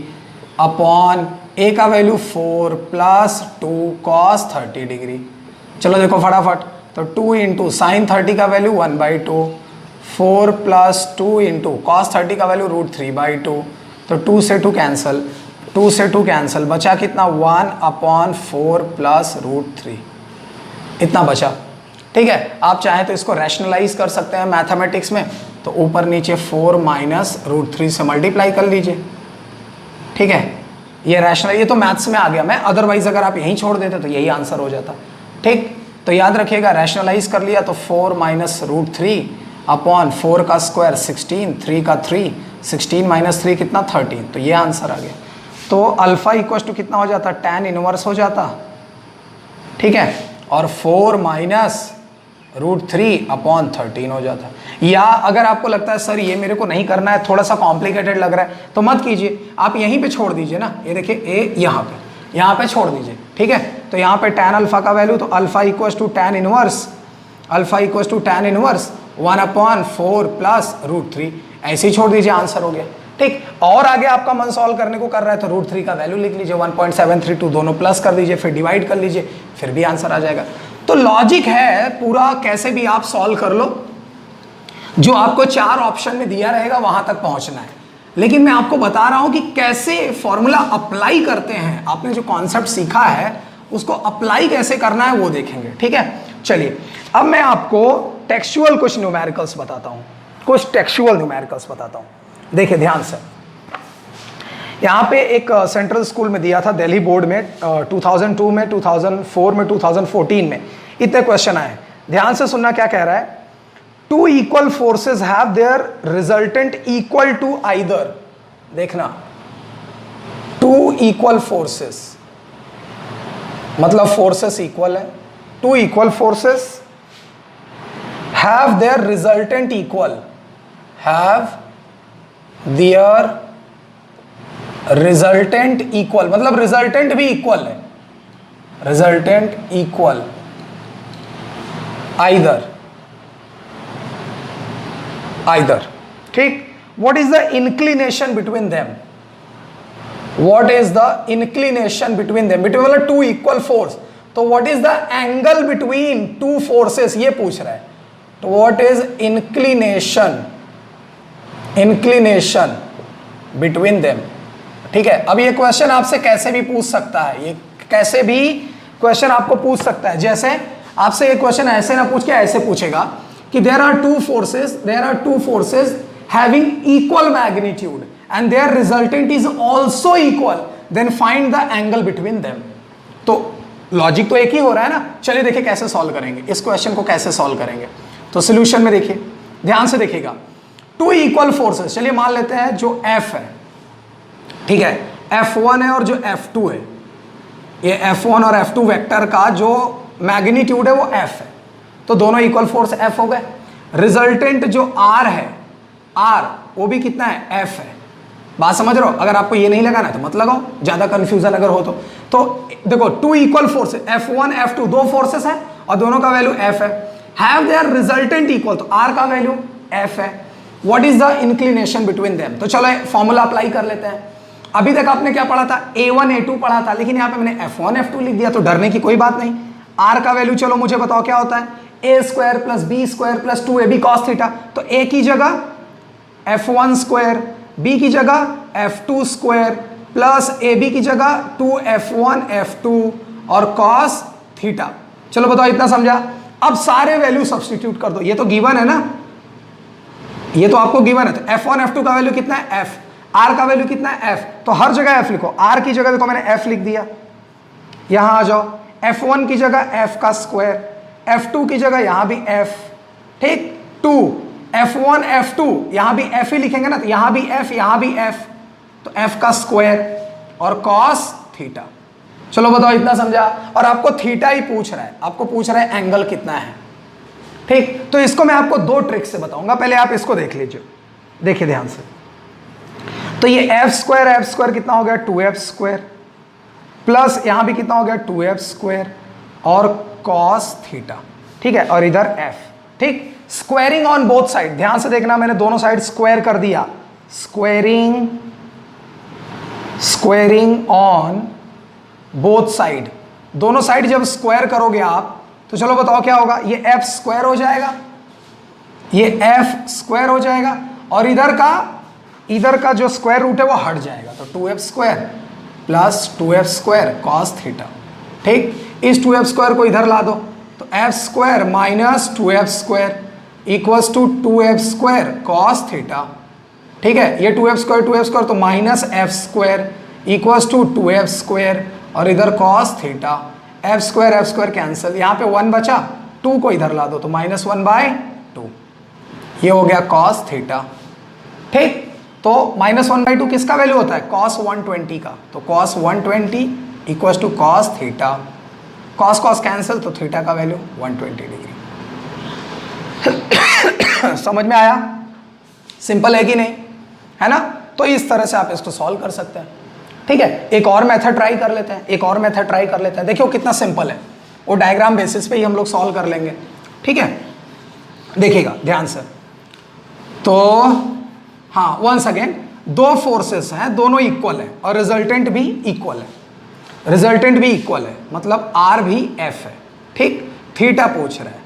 upon a का वैल्यू 4 प्लस 2 कॉस 30 डिग्री। चलो देखो फटाफट, तो 2 इंटू साइन 30 का वैल्यू 1/2, 4 प्लस 2 इंटू कॉस 30 का वैल्यू √3/2, तो 2 से 2 कैंसिल, 2 से 2 कैंसिल, बचा कितना 1/4 प्लस √3, इतना बचा। ठीक है, आप चाहें तो इसको रैशनलाइज कर सकते हैं मैथमेटिक्स में, तो ऊपर नीचे 4 माइनस √3 से मल्टीप्लाई कर लीजिए। ठीक है, ये रैशनल, ये तो मैथ्स में आ गया मैं, अदरवाइज अगर आप यहीं छोड़ देते तो यही आंसर हो जाता। ठीक, तो याद रखिएगा, रैशनलाइज कर लिया तो 4 माइनस √3 अपॉन 4 का स्क्वायर 16, 3 का 3, 16 माइनस 3 कितना 13, तो ये आंसर आ गया। तो अल्फा इक्वल टू कितना हो जाता, tan इनवर्स हो जाता। ठीक है, और 4 माइनस √3 अपॉन 13 हो जाता। या अगर आपको लगता है सर ये मेरे को नहीं करना है, थोड़ा सा कॉम्प्लिकेटेड लग रहा है, तो मत कीजिए, आप यहीं पे छोड़ दीजिए ना, ये देखिए ए यहाँ पे छोड़ दीजिए। ठीक है, तो यहाँ पे tan अल्फा का वैल्यू, तो alpha equals to tan inverse, alpha equals to tan inverse 1/4 plus √3, ऐसे ही छोड़ दीजिए, आंसर हो गया। ठीक, और आगे आपका मन सॉल्व करने को कर रहा है तो √3 का वैल्यू लिख लीजिए, 1.732 दोनों प्लस कर दीजिए, फिर डिवाइड कर लीजिए, फिर भी आंसर आ जाएगा। तो लॉजिक है पूरा, कैसे भी आप सॉल्व कर लो, जो आपको 4 ऑप्शन में दिया रहेगा वहां तक पहुंचना है। लेकिन मैं आपको बता रहा हूं कि कैसे फॉर्मूला अप्लाई करते हैं, आपने जो कॉन्सेप्ट सीखा है उसको अप्लाई कैसे करना है वो देखेंगे। ठीक है, चलिए अब मैं आपको टेक्सचुअल कुछ न्यूमेरिकल्स बताता हूं, कुछ टेक्सचुअल न्यूमेरिकल्स बताता हूं। देखिए ध्यान से, यहाँ पे एक सेंट्रल स्कूल में दिया था दिल्ली बोर्ड में 2002 में, 2004 में, 2014 में, इतने क्वेश्चन आए। ध्यान से सुनना क्या कह रहा है, 2 equal forces have their resultant equal to either. देखना, 2 इक्वल फोर्सेस मतलब फोर्सेस इक्वल है, 2 equal forces have their resultant equal, have their resultant equal मतलब रिजल्टेंट भी इक्वल है, रिजल्टेंट इक्वल आइदर, आइदर। ठीक, what is the inclination between them, what is the inclination between them, between मतलब 2 equal force, तो what is the angle between 2 forces ये पूछ रहा है। तो what is inclination, inclination between them, ठीक है। अब ये क्वेश्चन आपसे कैसे भी पूछ सकता है, ये कैसे भी क्वेश्चन आपको पूछ सकता है। जैसे आपसे ये क्वेश्चन ऐसे ना पूछ के ऐसे पूछेगा कि there are two forces having equal magnitude and their resultant is also equal, then find the angle between them. तो लॉजिक तो एक ही हो रहा है ना। चलिए देखिए कैसे सॉल्व करेंगे इस क्वेश्चन को, कैसे सॉल्व करेंगे। तो सॉल्यूशन में देखिए, ध्यान से देखिएगा, टू इक्वल फोर्सेस, चलिए मान लेते हैं जो F है, ठीक है, F1 है और जो F2 है, ये F1 और F2 वेक्टर का जो मैग्नीट्यूड है वो F है, तो दोनों इक्वल फोर्स F हो गए। रिजल्टेंट जो R है, R वो भी कितना है, F है। बात समझ रहे हो? अगर आपको ये नहीं लगाना तो मत लगाओ, ज्यादा कंफ्यूजन अगर हो तो देखो two equal forces F1 F2 दो फोर्सेस है और दोनों का वैल्यू F है। हैव देयर रिजल्टेंट इक्वल, तो R का वैल्यू F है। What is the inclination between them, तो चलो फॉर्मूला अप्लाई कर लेते हैं। अभी तक आपने क्या पढ़ा था, A1 A2 पढ़ा था, लेकिन यहाँ पे मैंने F1 F2 लिख दिया, तो डरने की कोई बात नहीं। R का वैल्यू चलो मुझे बताओ क्या होता है, a square plus B square plus 2ab cos theta. तो a की जगह F1 स्क्वायर, b की जगह F2 स्क्वायर प्लस ab की जगह 2F1 F2 और cos थीटा। चलो बताओ इतना समझा। अब सारे वैल्यू सब्स्टिट्यूट कर दो, ये तो गिवन है ना, ये तो आपको गिवन है। तो F1 F2 का वैल्यू कितना है F, R का वैल्यू कितना है F, तो हर जगह F लिखो। R की जगह देखो मैंने F लिख दिया, यहां आ जाओ। F1 की जगह F का स्क्वायर, F2 की जगह यहां भी F, ठीक, 2 F1 F2 यहां भी F ही लिखेंगे ना, तो यहां भी F यहां भी F, तो F का स्क्वायर और cos थीटा। चलो बताओ इतना समझा। और आपको थीटा ही पूछ रहा है, आपको पूछ रहा है एंगल कितना है, ठीक। तो इसको मैं आपको दो ट्रिक से बताऊंगा, पहले आप इसको देख लीजिए, देखिए ध्यान से। तो ये एफ स्क्वायर कितना हो गया 2f स्क्वायर, प्लस यहां भी कितना हो गया 2f स्क्वायर और cos थीटा, ठीक है, और इधर f, ठीक। स्क्वायरिंग ऑन बोथ साइड, ध्यान से देखना, मैंने दोनों साइड स्क्वायर कर दिया। स्क्वायरिंग ऑन बोथ साइड, दोनों साइड जब स्क्वायर करोगे आप, तो चलो बताओ क्या होगा, ये f स्क्वायर हो जाएगा, ये f स्क्वायर हो जाएगा, और इधर का जो स्क्वायर रूट है वो हट जाएगा, तो 2f square plus 2f square cos theta, ठीक। इस 2f स्क्वायर को इधर ला दो, तो f square minus 2f square equals to 2f square cos theta, ठीक है। ये 2f स्क्वायर तो minus f square equals to 2f square और इधर cos theta, f square cancel, यहाँ पे 1 बचा, 2 को इधर ला दो तो -1/2, ये हो गया cos थीटा, ठीक। तो -1/2 किसका वैल्यू होता है, cos 120 का, तो cos 120 equals to cos theta, cos cancel, तो थीटा का वैल्यू 120 डिग्री। समझ में आया? सिंपल है कि नहीं, है ना? तो इस तरह से आप इसको सॉल्व कर सकते हैं, ठीक है। एक और मेथड ट्राई कर लेते हैं, देखियो कितना सिंपल है, वो डायग्राम बेसिस पे ही हम लोग सॉल्व कर लेंगे, ठीक है। देखिएगा ध्यान से, तो हाँ, वंस अगेन, दो फोर्सेस हैं, दोनों इक्वल है और रिजल्टेंट भी इक्वल है, मतलब R भी F है, ठीक। थीटा पूछ रहा है,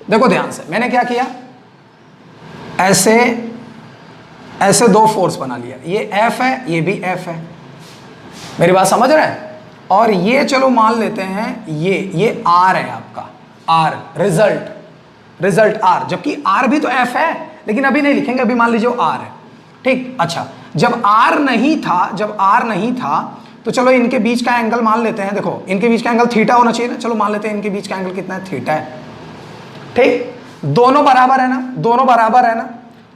देखो ध्यान से, मैंने क्या किया, ऐसे दो फोर्स बना लिया, ये F है, ये भी F है, मेरी बात समझ रहे हैं। और ये चलो मान लेते हैं ये R है आपका, R रिजल्ट R, जबकि R भी तो F है, लेकिन अभी नहीं लिखेंगे, अभी मान लीजिए R है, ठीक। अच्छा, जब R नहीं था तो चलो इनके बीच का एंगल मान लेते हैं, देखो इनके बीच का एंगल थीटा होना चाहिए ना, चलो मान लेते हैं इनके बीच का एंगल कितना है, थीटा है, ठीक। दोनों बराबर है ना,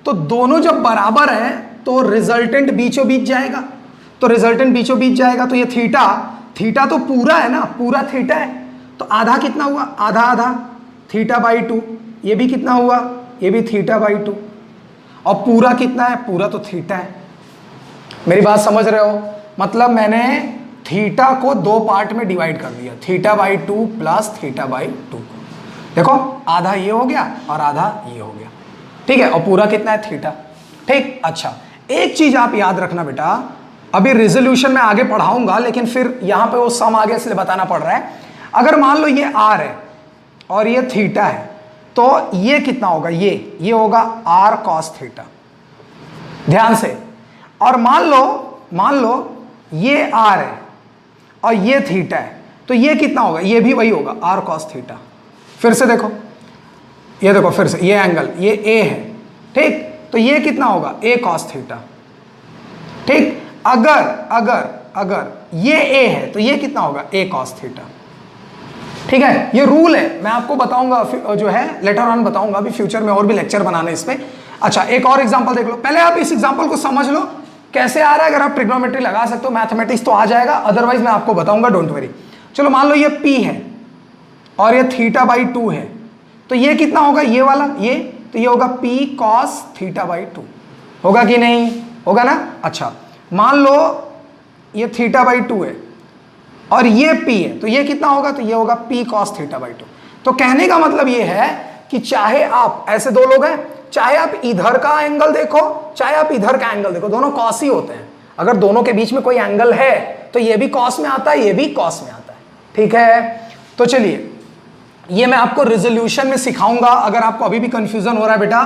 तो दोनों जब बराबर है तो रिजल्टेंट बीचों बीच जाएगा, तो ये थीटा तो पूरा है ना, पूरा थीटा है, तो आधा कितना हुआ, आधा θ/2, ये भी कितना हुआ, ये भी θ/2, और पूरा कितना है, पूरा तो थीटा है। मेरी बात समझ रहे हो? मतलब मैंने थीटा को दो पार्ट में डिवाइड कर दिया, θ/2 प्लस θ/2, देखो आधा ये हो गया और आधा ये हो गया, ठीक है, और पूरा कितना है, थीटा, ठीक। अच्छा, एक चीज आप याद रखना बेटा, अभी रिजोल्यूशन में आगे पढ़ाऊंगा, लेकिन फिर यहां पे वो सम आगे इसलिए बताना पड़ रहा है। अगर मान लो ये R है और ये थीटा है, तो ये कितना होगा, ये होगा R cos थीटा, ध्यान से। और मान लो ये आर है और ये थीटा है, तो ये कितना होगा, ये भी वही होगा आर कॉस थीटा। फिर से देखो, ये देखो फिर से, ये एंगल ये ए है, ठीक, तो ये कितना होगा ए कॉस थीटा, ठीक। अगर अगर अगर ये ए है तो ये कितना होगा ए कॉस थीटा, ठीक है। ये रूल है, मैं आपको बताऊंगा जो है लेटर ऑन बताऊंगा, अभी फ्यूचर में और भी लेक्चर बनाने इस पे। अच्छा एक और एग्जांपल देख लो, पहले आप इस एग्जांपल को समझ लो कैसे आ रहा है। अगर आप ट्रिग्नोमेट्री लगा सकते हो, मैथमेटिक्स तो आ जाएगा, अदरवाइज मैं आपको बताऊंगा, डोंट वरी। चलो मान लो ये P है और ये थीटा बाई 2 है, तो ये कितना होगा, ये वाला ये, तो ये होगा P cos थीटा बाई 2, होगा कि नहीं, होगा ना। अच्छा मान लो ये थीटा बाई 2 है और ये P है, तो ये कितना होगा, तो ये होगा P cos थीटा बाई 2। तो कहने का मतलब ये है कि चाहे आप, ऐसे दो लोग हैं, चाहे आप इधर का एंगल देखो चाहे आप इधर का एंगल देखो, दोनों कॉस ही होते हैं। अगर दोनों के बीच में कोई एंगल है तो ये भी कॉस में आता है, ये भी कॉस में आता है, ठीक है। तो चलिए ये मैं आपको रिजोल्यूशन में सिखाऊंगा। अगर आपको अभी भी कंफ्यूजन हो रहा है बेटा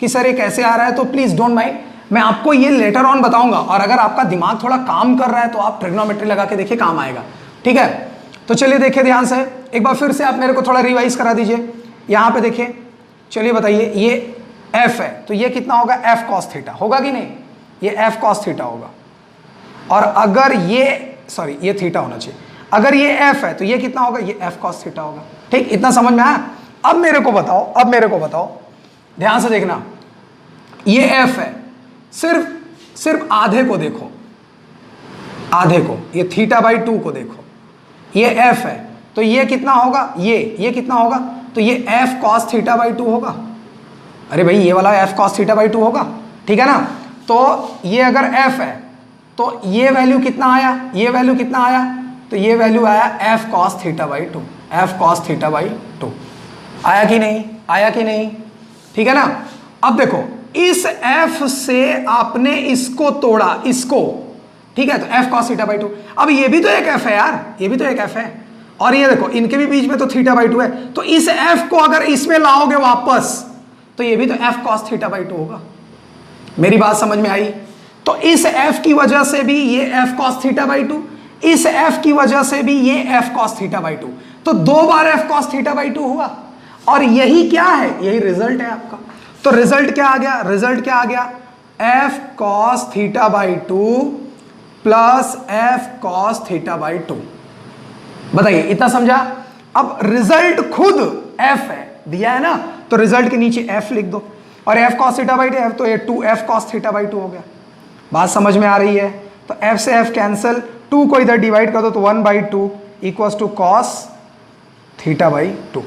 कि सर ये कैसे आ रहा है, तो प्लीज डोंट माइंड, मैं आपको ये लेटर ऑन बताऊंगा। और अगर आपका दिमाग थोड़ा काम कर रहा है तो आप ट्रिग्नोमेट्री लगा के देखिए, काम आएगा, ठीक है। तो चलिए देखिए ध्यान से, एक बार फिर से आप मेरे को थोड़ा रिवाइज करा दीजिए। यहाँ पे देखिए, चलिए बताइए, ये f है तो ये कितना होगा f cos थीटा, होगा कि नहीं, ये f cos थीटा होगा। और अगर ये, सॉरी ये थीटा होना चाहिए, अगर ये f है तो ये कितना होगा, ये f cos थीटा होगा, ठीक। इतना समझ में आया। अब मेरे को बताओ, अब मेरे को बताओ, ध्यान से देखना, ये f है, सिर्फ आधे को देखो, आधे को, ये थीटा बाई 2 को देखो, ये f है तो ये कितना होगा, ये कितना होगा, तो ये f cos थीटा बाई 2 होगा। अरे भाई ये वाला f cos थीटा बाई 2 होगा, ठीक है ना। तो ये अगर f है तो ये वैल्यू कितना आया, ये वैल्यू कितना आया, तो ये वैल्यू आया f cos theta by 2, f cos theta by 2 आया कि नहीं, आया कि नहीं, ठीक है ना। अब देखो इस f से आपने इसको तोड़ा, इसको, ठीक है, तो f cos थीटा बाई 2। अब ये भी तो एक f है यार, ये भी तो एक f है, और ये देखो इनके भी बीच में तो थीटा बाई 2 है, तो इस f को अगर इसमें लाओगे वापस तो ये भी तो f cos थीटा बाई 2 होगा। मेरी बात समझ में आई। तो इस f की वजह से भी ये f cos थीटा बाई 2, इस f की वजह से भी ये f cos थीटा बाई 2, तो 2 बार f cos थीटा बाई 2 हुआ। और यही क्या है, यही रिजल्ट है आपका। तो रिजल्ट क्या आ गया, रिजल्ट क्या आ गया, f cos theta by 2 plus f cos theta by 2। बताइए इतना समझा। अब रिजल्ट खुद f है, दिया है ना, तो रिजल्ट के नीचे f लिख दो, और f cos थीटा बाई 2 तो ये 2f cos थीटा बाई 2 हो गया। बात समझ में आ रही है। तो f से f कैंसिल, 2 को इधर डिवाइड कर दो तो 1/2 equals to cos theta by 2,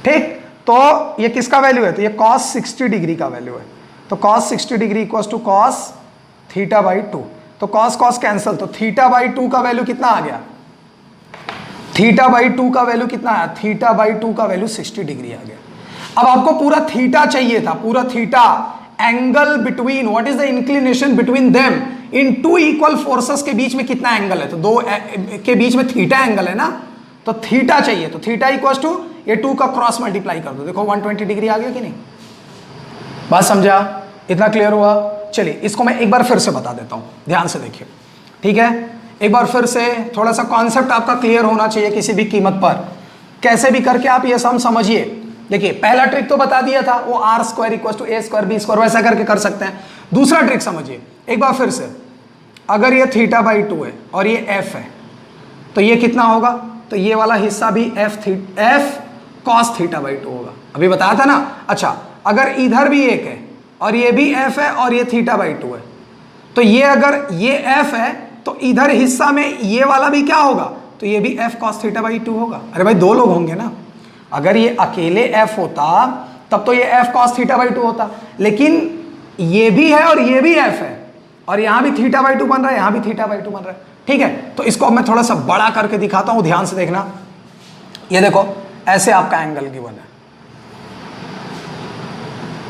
ठीक। तो ये किसका वैल्यू है, तो ये cos 60 डिग्री का वैल्यू है, तो cos 60 degree equals to cos theta by 2। तो cos कैंसिल, तो थीटा बाई 2 का वैल्यू कितना आ गया, थीटा बाई 2 का वैल्यू कितना आया, थीटा बाई 2 का वैल्यू 60 डिग्री आ गया। अब आपको पूरा थीटा चाहिए था, पूरा theta, angle between, what is the inclination between them in 2 equal forces के बीच में कितना एंगल है, तो 2 के बीच में थीटा एंगल है ना, तो थीटा चाहिए, तो थीटा इक्वल्स टू ये 2 का क्रॉस मल्टीप्लाई कर दो, देखो 120 डिग्री आ गया कि नहीं। बात समझा, इतना क्लियर हुआ। चलिए इसको मैं एक बार फिर से बता देता हूं, ध्यान से देखिए, ठीक है। एक बार फिर से थोड़ा सा कॉन्सेप्ट आपका क्लियर होना चाहिए किसी भी कीमत पर, कैसे भी करके आप ये सम समझिए। देखिए पहला ट्रिक तो बता दिया था, वो R square equal to A square B square, वैसा करके कर सकते हैं। दूसरा ट्रिक समझिए एक बार फिर से, अगर ये थीटा बाई 2 है और ये एफ है तो ये कितना होगा, तो ये वाला हिस्सा भी एफ कॉस थीटा बाई 2 होगा, अभी बताया था ना। अच्छा अगर इधर भी एक है और ये भी एफ है और ये थीटा बाई 2 है, तो ये अगर ये एफ है तो इधर हिस्सा में ये वाला भी क्या होगा, तो ये भी f cos थीटा बाई 2 होगा। अरे भाई 2 लोग होंगे ना, अगर ये अकेले f होता तब तो ये f cos थीटा बाई 2 होता, लेकिन ये भी है और ये भी f है, और यहां भी थीटा बाई 2 बन रहा है, यहां भी थीटा बाई 2 बन रहा है, ठीक है। तो इसको अब मैं थोड़ा सा बड़ा करके दिखाता हूं, ध्यान से देखना। ये देखो ऐसे आपका एंगल गिवन है,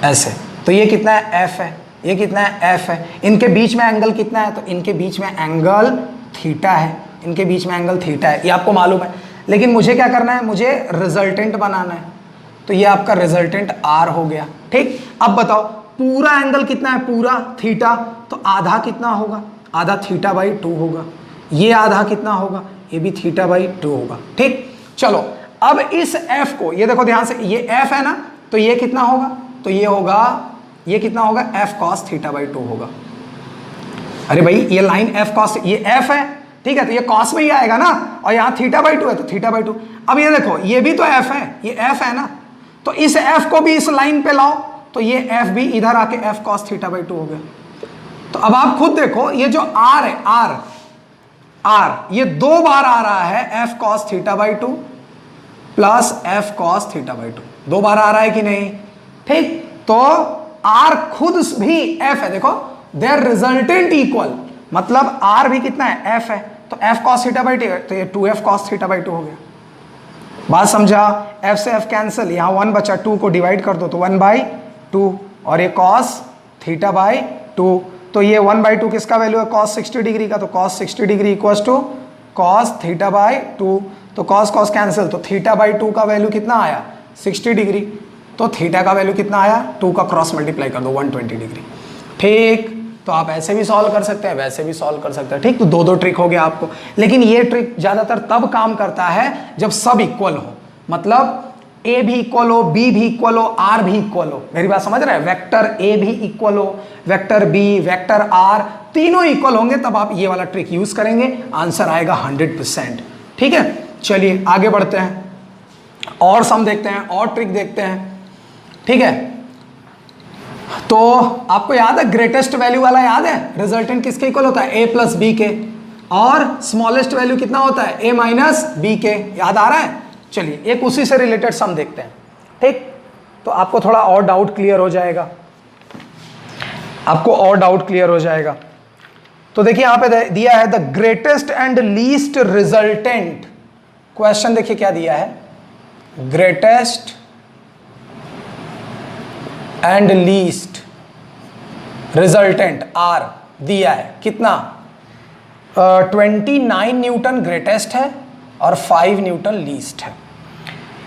ऐसे, तो ये कितना है f है, ये कितना है f है, इनके बीच में एंगल कितना है, तो इनके बीच में एंगल थीटा है, इनके बीच में एंगल थीटा है, ये आपको मालूम है। लेकिन मुझे क्या करना है, मुझे रिजल्टेंट बनाना है, तो ये आपका रिजल्टेंट r हो गया, ठीक। अब बताओ पूरा एंगल कितना है, पूरा थीटा, तो आधा कितना होगा, आधा थीटा बाई 2 होगा, ये आधा कितना होगा, ये भी θ/2 होगा। ठीक, चलो अब इस f को, ये देखो ध्यान से, ये f है ना, तो ये कितना होगा, तो ये होगा, ये कितना होगा, f cos θ/2 होगा। अरे भाई ये लाइन f cos, ये f है, ठीक है, तो ये cos में ही आएगा ना, और यहाँ θ/2 है तो θ/2। अब ये देखो ये भी तो f है, ये f है ना, तो इस f को भी इस लाइन पे लाओ, तो ये f भी इधर आके f cos θ/2 हो गया। तो अब आप खुद देखो, ये जो r है, r ये 2 बार आ रहा है f cos θ/2 plus f cos θ/2, 2 बार आ रहा है कि नहीं? ठीक, तो r खुद भी f है, देखो देयर रिजल्टेंट इक्वल, मतलब r भी कितना है, f है, तो f cos θ/2 है, तो ये 2f cos θ/2 हो गया। बात समझा? f से f कैंसिल, यहाँ 1 बचा, 2 को डिवाइड कर दो तो 1/2, और ये cos θ/2, तो ये 1/2 किसका वैल्यू है, cos 60 डिग्री का, तो cos 60 degree equals to cos θ/2, तो cos cos कैंसिल, तो θ/2 का वैल्यू कितना आया, 60 डिग्री, तो थीटा का वैल्यू कितना आया, 2 का क्रॉस मल्टीप्लाई कर दो 120 डिग्री। ठीक, तो आप ऐसे भी सॉल्व कर सकते हैं, वैसे भी सॉल्व कर सकते हैं। ठीक, तो 2 ट्रिक हो गया आपको, लेकिन ये ट्रिक ज़्यादातर तब काम करता है जब सब इक्वल हो, मतलब a भी इक्वल हो, b भी इक्वल हो, r भी इक्वल हो। मेरी बात समझ रहे हैं? वेक्टर a भी इक्वल हो, वेक्टर b, वेक्टर r, तीनों इक्वल होंगे, तब आप ये वाला ट्रिक यूज करेंगे, आंसर आएगा 100%। ठीक है, चलिए आगे बढ़ते हैं, और सम देखते हैं, और ट्रिक देखते हैं। ठीक है, तो आपको याद है ग्रेटेस्ट वैल्यू वाला याद है, रिजल्टेंट किसके इक्वल होता है, a प्लस बी के, और स्मॉलेस्ट वैल्यू कितना होता है, a माइनस बी के, याद आ रहा है? चलिए एक उसी से रिलेटेड सम देखते हैं। ठीक, तो आपको थोड़ा और डाउट क्लियर हो जाएगा, आपको और डाउट क्लियर हो जाएगा। तो देखिए यहां पे दिया है the greatest and least resultant, question देखिए क्या दिया है, greatest and least resultant R दिया है कितना, 29 न्यूटन ग्रेटेस्ट है और 5 न्यूटन लीस्ट है।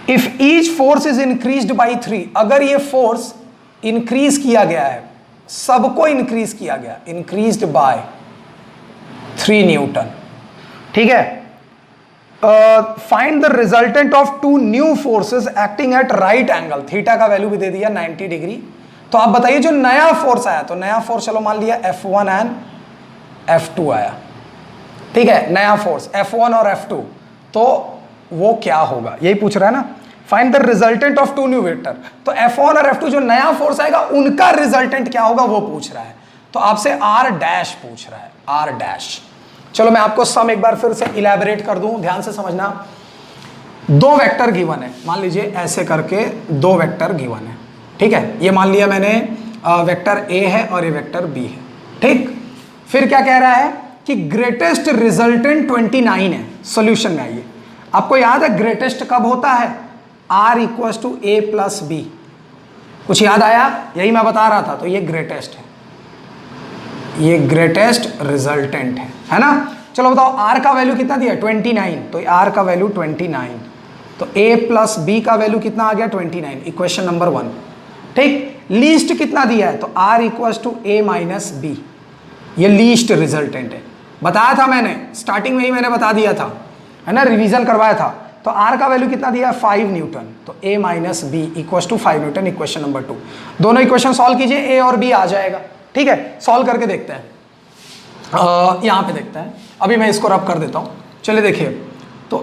If each force is increased by 3, अगर ये फोर्स इंक्रीज किया गया है, सबको इंक्रीज किया गया, इंक्रीज्ड बाय 3 न्यूटन, ठीक है, find the resultant of 2 new forces acting at right angle, theta का वैल्यू भी दे दिया 90 डिग्री। तो आप बताइए जो नया फोर्स आया, तो नया फोर्स चलो मान लिया F1 एंड F2 आया, ठीक है, नया फोर्स F1 और F2, तो वो क्या होगा, यही पूछ रहा है ना, find the resultant of 2 new vector. तो F1 और F2 जो नया फोर्स आएगा उनका रिजल्टेंट क्या होगा वो पूछ रहा है, तो आपसे R डैश पूछ रहा है, R डैश। चलो मैं आपको सम एक बार फिर से इलैबोरेट कर दूं, ध्यान से समझना। 2 वेक्टर गिवन है, मान लीजिए ऐसे करके 2 वेक्टर गिवन है, ठीक है, ये मान लिया मैंने वेक्टर A है और ये वेक्टर B है। ठीक, फिर क्या कह रहा है कि ग्रेटेस्ट रिजल्टेंट 29 है, सॉल्यूशन में आइए। आपको याद है ग्रेटेस्ट कब होता है, R equals to A plus B, कुछ याद आया, यही मैं बता रहा था, तो ये ग्रेटेस्ट है, ये ग्रेटेस्ट रिजल्टेंट है ना। चलो बताओ R का वैल्यू कितना दिया, 29, तो R का वैल्यू 29, तो A प्लस बी का वैल्यू कितना आ गया 29, इक्वेशन नंबर 1। ठीक, लीस्ट कितना दिया है, तो R equals to A minus B, ये लीस्ट रिजल्टेंट है, बताया था मैंने स्टार्टिंग में ही, मैंने बता दिया था, है ना, रिवीजन करवाया था। तो R का वैल्यू कितना दिया है 5 न्यूटन, तो A minus B equals to 5 newton, equation number 2। दोनों इक्वेशन सॉल्व कीजिए, A और B आ जाएगा। ठीक है, सॉल्व करके देखते हैं, यहाँ पे देखते हैं, अभी मैं इसको रब कर देता हूँ। चलिए देखिए, तो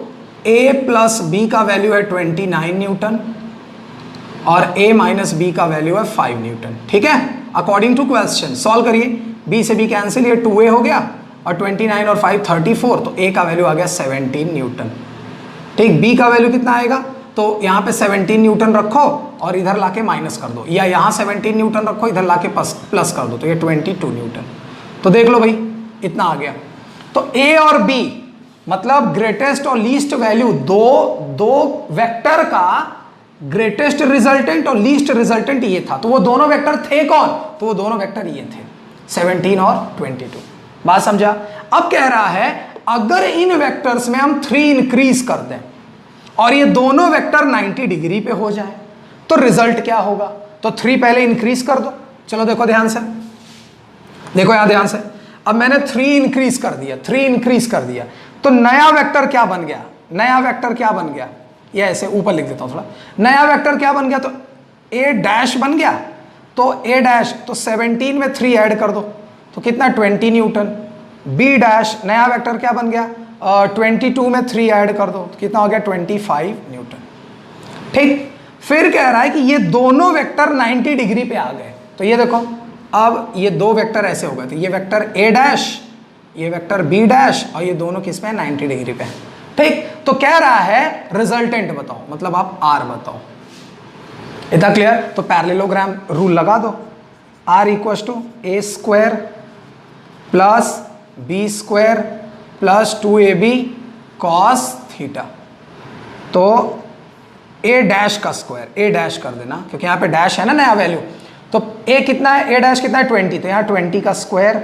A प्लस बी का वैल्यू है 29 न्यूटन और A माइनस बी का वैल्यू है 5 न्यूटन। ठीक है, अकॉर्डिंग टू क्वेश्चन सॉल्व करिए, B से B कैंसिल, ये 2A हो गया और 29 और 5 34, तो A का वैल्यू आ गया 17 न्यूटन। ठीक, B का वैल्यू कितना आएगा, तो यहाँ पे 17 न्यूटन रखो और इधर लाके माइनस कर दो, या यहाँ 17 न्यूटन रखो इधर लाके प्लस कर दो, तो ये 22 न्यूटन। तो देख लो भाई इतना आ गया। तो A और B मतलब ग्रेटेस्ट और लीस्ट वैल्यू, दो वेक्टर का ग्रेटेस्ट रिजल्टेंट और लीस्ट रिजल्टेंट ये था, तो वो दोनों वेक्टर थे कौन, तो वो दोनों वेक्टर ये थे 17 और 22। बात समझा। अब कह रहा है अगर इन वेक्टर्स में हम 3 इंक्रीज कर दें और ये दोनों वेक्टर 90 डिग्री पे हो जाए तो रिजल्ट क्या होगा, तो 3 पहले इंक्रीज कर दो। चलो देखो ध्यान से, देखो यहां ध्यान से, अब मैंने 3 इंक्रीज कर दिया, 3 इंक्रीज कर दिया, तो नया वेक्टर क्या बन गया, नया वेक्टर क्या बन गया, ये ऐसे ऊपर लिख देता हूं थोड़ा, नया वेक्टर क्या बन गया, तो ए डैश बन गया, तो ए डैश, तो 17 में 3 ऐड कर दो तो कितना 20 न्यूटन। बी डैश नया वेक्टर क्या बन गया, 22 में 3 ऐड कर दो तो कितना हो गया 25 न्यूटन। ठीक, फिर कह रहा है कि ये दोनों वेक्टर 90 डिग्री पे आ गए, तो ये देखो अब ये दो वेक्टर ऐसे हो गए, तो ये वेक्टर ए डैश, ये वेक्टर बी डैश, और ये दोनों किस पे 90 डिग्री पे है। ठीक, तो कह रहा है रिजल्टेंट बताओ, मतलब आप आर बताओ। इतना क्लियर? तो पैरेललोग्राम रूल लगा दो, R equal to A square plus B square plus 2ab cos theta. तो ए डैश का स्क्वायर, ए डैश कर देना क्योंकि यहाँ पे डैश है ना नया वैल्यू, तो ए कितना है, ए डैश कितना है 20, तो यहाँ 20 का स्क्वायर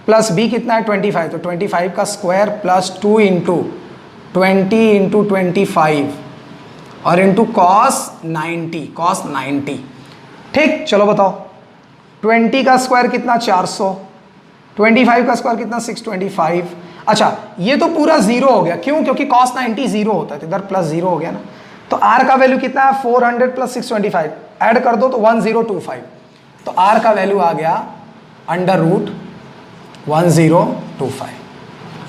प्लस बी कितना है 25, तो 25 का स्क्वायर प्लस 2 इंटू 20 इंटू 25 और इंटू कॉस 90, कॉस 90। ठीक, चलो बताओ 20 का स्क्वायर कितना 400, 25 का स्क्वायर कितना 625। अच्छा, ये तो पूरा जीरो हो गया, क्यों? क्योंकि कॉस 90 जीरो होता है, तो इधर प्लस जीरो हो गया ना। तो r का वैल्यू कितना है 400 प्लस 625, ऐड कर दो तो 1025, तो r का वैल्यू आ गया अंडर रूट 1025।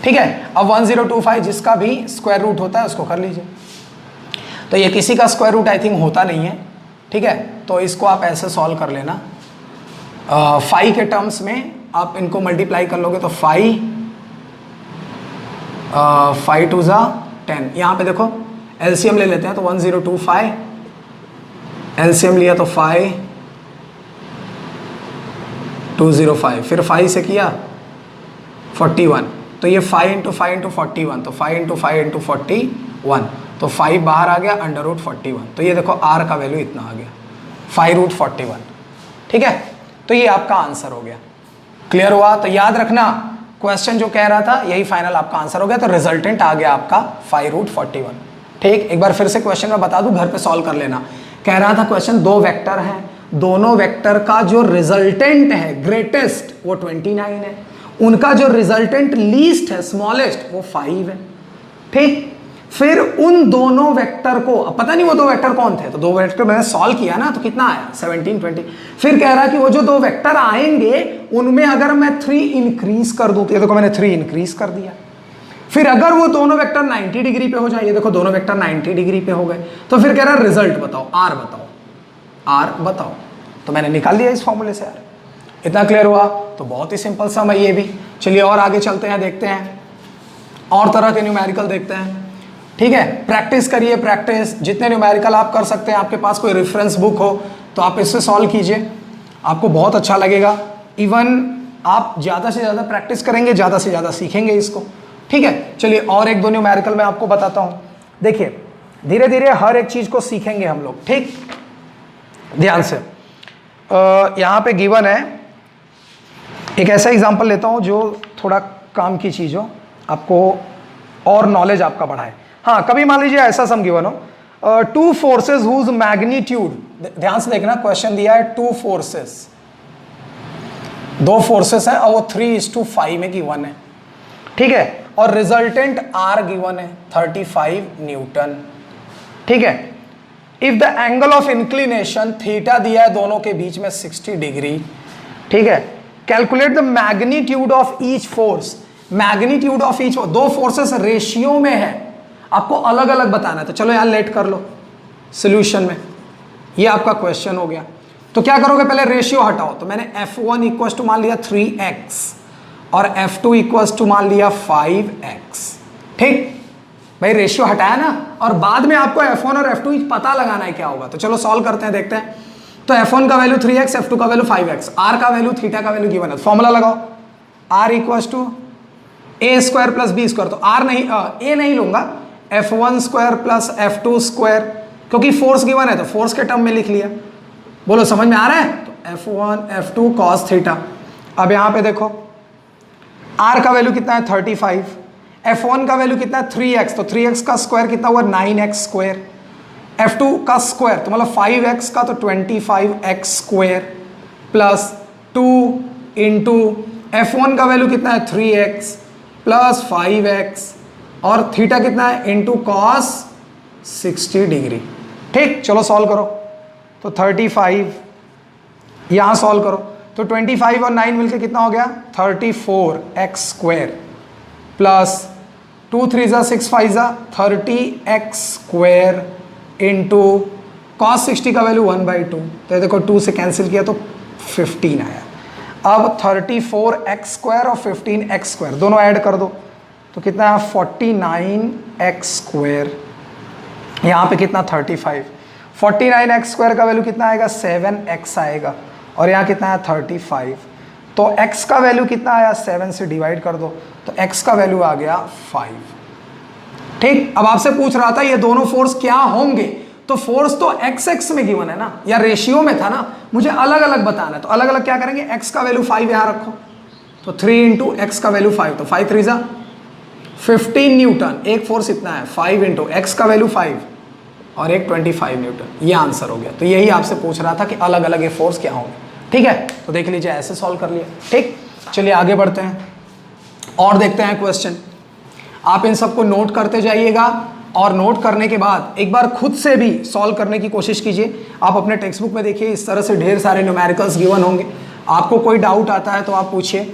ठीक है, अब 1025 जिसका भी स्क्वायर रूट होता है उसको कर लीजिए। तो ये किसी का स्क्वायर रूट आई थिंक होता नहीं है, ठीक है, तो इसको आप ऐसे सॉल्व कर लेना। 5 के टर्म्स में आप इनको मल्टीप्लाई कर लोगे तो 5 2 ज़ा 10, यहाँ पे देखो एलसीएम ले लेते हैं तो 1025, एलसीएम लिया तो 5 205, फिर 5 से किया 41, तो ये 5 इंटू 5 इंटू 41, तो 5 इंटू 5 इंटू 41, तो 5 बाहर आ गया अंडर रूट 41, तो ये देखो r का वैल्यू इतना आ गया 5 रूट 41। ठीक है, तो ये आपका आंसर हो गया। क्लियर हुआ? तो याद रखना क्वेश्चन जो कह रहा था यही फाइनल आपका आंसर हो गया, तो रिजल्टेंट आ गया आपका 5 रूट 41। ठीक, एक बार फिर से क्वेश्चन में बता दूं, घर पे सॉल्व कर लेना। कह रहा था क्वेश्चन दो वेक्टर हैं, दोनों वेक्टर का जो रिजल्टेंट है ग्रेटेस्ट वो 29 है, उनका जो रिजल्टेंट लीस्ट है स्मॉलेस्ट वो 5 है। ठीक, फिर उन दोनों वेक्टर को, अब पता नहीं वो दो वेक्टर कौन थे, तो दो वेक्टर मैंने सॉल्व किया ना, तो कितना आया 17 20। फिर कह रहा कि वो जो दो वेक्टर आएंगे उनमें अगर मैं 3 इंक्रीज कर दूं, तो ये देखो मैंने 3 इंक्रीज कर दिया। फिर अगर वो दोनों वेक्टर 90 डिग्री पे हो जाए, ये देखो दोनों वेक्टर 90 डिग्री पे हो गए, तो फिर कह रहा रिजल्ट बताओ, आर बताओ, आर बताओ। तो मैंने निकाल दिया इस फॉर्मूले से यार। इतना क्लियर हुआ? तो बहुत ही सिंपल सा मैं ये भी। चलिए और आगे चलते हैं, देखते हैं और तरह के न्यूमेरिकल देखते हैं। ठीक है, प्रैक्टिस करिए, प्रैक्टिस जितने न्यूमेरिकल आप कर सकते हैं, आपके पास कोई रेफरेंस बुक हो तो आप इससे सॉल्व कीजिए, आपको बहुत अच्छा लगेगा। इवन आप ज़्यादा से ज़्यादा प्रैक्टिस करेंगे, ज़्यादा से ज़्यादा सीखेंगे इसको। ठीक है, चलिए और एक दो न्यूमेरिकल मैं आपको बताता हूँ। देखिए धीरे धीरे हर एक चीज़ को सीखेंगे हम लोग। ठीक, ध्यान से यहाँ पे गिवन है, एक ऐसा एग्जांपल लेता हूँ जो थोड़ा काम की चीज़ हो, आपको और नॉलेज आपका बढ़ाए। हाँ, कभी मान लीजिए ऐसा सम गिवन हो, 2 फोर्सेस हुज मैग्नीट्यूड, ध्यान से देखना क्वेश्चन दिया है 2 फोर्सेस, 2 फोर्सेस है और वो 3:5 में गिवन है। ठीक है, और रिजल्टेंट R गिवन है 35 न्यूटन। ठीक है, if the angle of inclination theta दिया है दोनों के बीच में 60 डिग्री। ठीक है, calculate the magnitude of each force, magnitude of each, दो फोर्सेस रेशियो में है, आपको अलग अलग बताना है। तो चलो यार लेट कर लो सॉल्यूशन में, ये आपका क्वेश्चन हो गया। तो क्या करोगे, पहले रेशियो हटाओ, तो मैंने F1 इक्वल टू मान लिया 3x और F2 इक्वल टू मान लिया 5x। ठीक भाई, रेशियो हटाया ना, और बाद में आपको F1 और F2 पता लगाना है क्या होगा। तो चलो सॉल्व करते हैं, देखते हैं। तो F1 का वैल्यू 3x, F2 का वैल्यू 5x, R का वैल्यू थीटा का वैल्यू गिवन है, फॉर्मूला लगाओ, R equal to A square plus B square. तो R नहीं, ए नहीं लूंगा, F1 square plus F2 square, क्योंकि फोर्स गिवन है तो फोर्स के टर्म में लिख लिया। बोलो समझ में आ रहा है? तो F1 F2 cos थीटा। अब यहाँ पे देखो R का वैल्यू कितना है 35, F1 का वैल्यू कितना है 3x, तो 3x का स्क्वायर कितना हुआ 9x स्क्वायर, F2 का स्क्वायर तो मतलब 5x का तो 25x square plus 2 into F1 का वैल्यू कितना है 3x प्लस 5x और थीटा कितना है इंटू कॉस 60 डिग्री। ठीक, चलो सॉल्व करो। तो 35 यहां सॉल्व करो तो 25 और 9 मिलकर कितना हो गया 34x स्क्वायर प्लस 2 3 जा 6 5 जा 30x स्क्वायर इंटू कॉस 60 का वैल्यू 1/2। तो देखो 2 से कैंसिल किया तो 15 आया। अब 34x स्क्वायर और 15x स्क्वायर दोनों ऐड कर दो तो कितना है 49x स्क्वायर। यहाँ पे कितना 35। 49x स्क्वायर का वैल्यू कितना आएगा 7x आएगा और यहाँ कितना है 35। तो x का वैल्यू कितना आया 7 से डिवाइड कर दो तो x का वैल्यू आ गया 5। ठीक, अब आपसे पूछ रहा था ये दोनों फोर्स क्या होंगे, तो फोर्स तो x x में गिवन है ना या रेशियो में था ना, मुझे अलग अलग बताना है। तो अलग अलग क्या करेंगे, x का वैल्यू 5 यहाँ रखो तो 3 इंटू एक्स का वैल्यू 5 तो 5 3 जा 15 न्यूटन। एक फोर्स इतना है 5 इंटू एक्स का वैल्यू 5 और एक 25 न्यूटन। ये आंसर हो गया। तो यही आपसे पूछ रहा था कि अलग अलग ये फोर्स क्या होंगे। ठीक है, तो देख लीजिए ऐसे सॉल्व कर लिया। ठीक, चलिए आगे बढ़ते हैं और देखते हैं क्वेश्चन। आप इन सबको नोट करते जाइएगा और नोट करने के बाद एक बार खुद से भी सॉल्व करने की कोशिश कीजिए। आप अपने टेक्स्ट बुक में देखिए इस तरह से ढेर सारे न्यूमेरिकल्स गिवन होंगे। आपको कोई डाउट आता है तो आप पूछिए।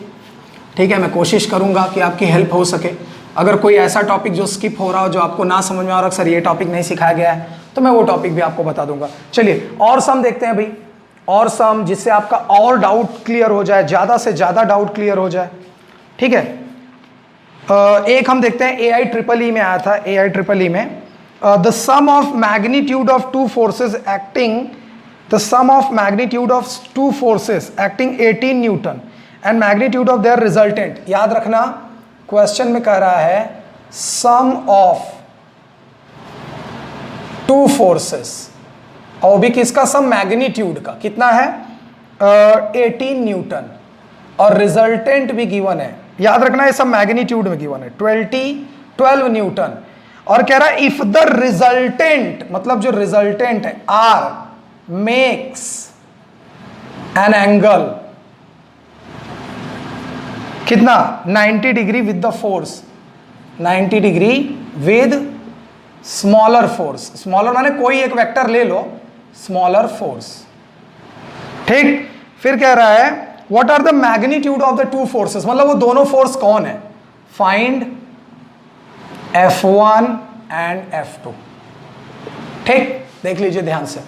ठीक है, मैं कोशिश करूंगा कि आपकी हेल्प हो सके। अगर कोई ऐसा टॉपिक जो स्किप हो रहा हो, जो आपको ना समझ में आ रहा, सर ये टॉपिक नहीं सिखाया गया है, तो मैं वो टॉपिक भी आपको बता दूंगा। चलिए और सम देखते हैं भाई, और सम जिससे आपका और डाउट क्लियर हो जाए, ज़्यादा से ज़्यादा डाउट क्लियर हो जाए। ठीक है, एक हम देखते हैं AI EEE में आया था। AI EEE में the sum of magnitude of two forces acting, the sum of magnitude of two forces acting 18 newton and magnitude of their resultant. याद रखना क्वेश्चन में कह रहा है सम ऑफ टू फोर्सेस, और भी किसका सम, मैग्नीट्यूड का। कितना है 18 न्यूटन और रिजल्टेंट भी गिवन है। याद रखना ये सब मैग्नीट्यूड में गिवन है 12 न्यूटन। और कह रहा है इफ द रिजल्टेंट, मतलब जो रिजल्टेंट है आर मेक्स एन एंगल कितना 90 degree with the force, 90 degree with smaller force. Smaller माने कोई एक वेक्टर ले लो, स्मॉलर फोर्स। ठीक, फिर कह रहा है what are the magnitude of the two forces, मतलब वो दोनों फोर्स कौन है। Find F1 and F2। ठीक, देख लीजिए ध्यान से।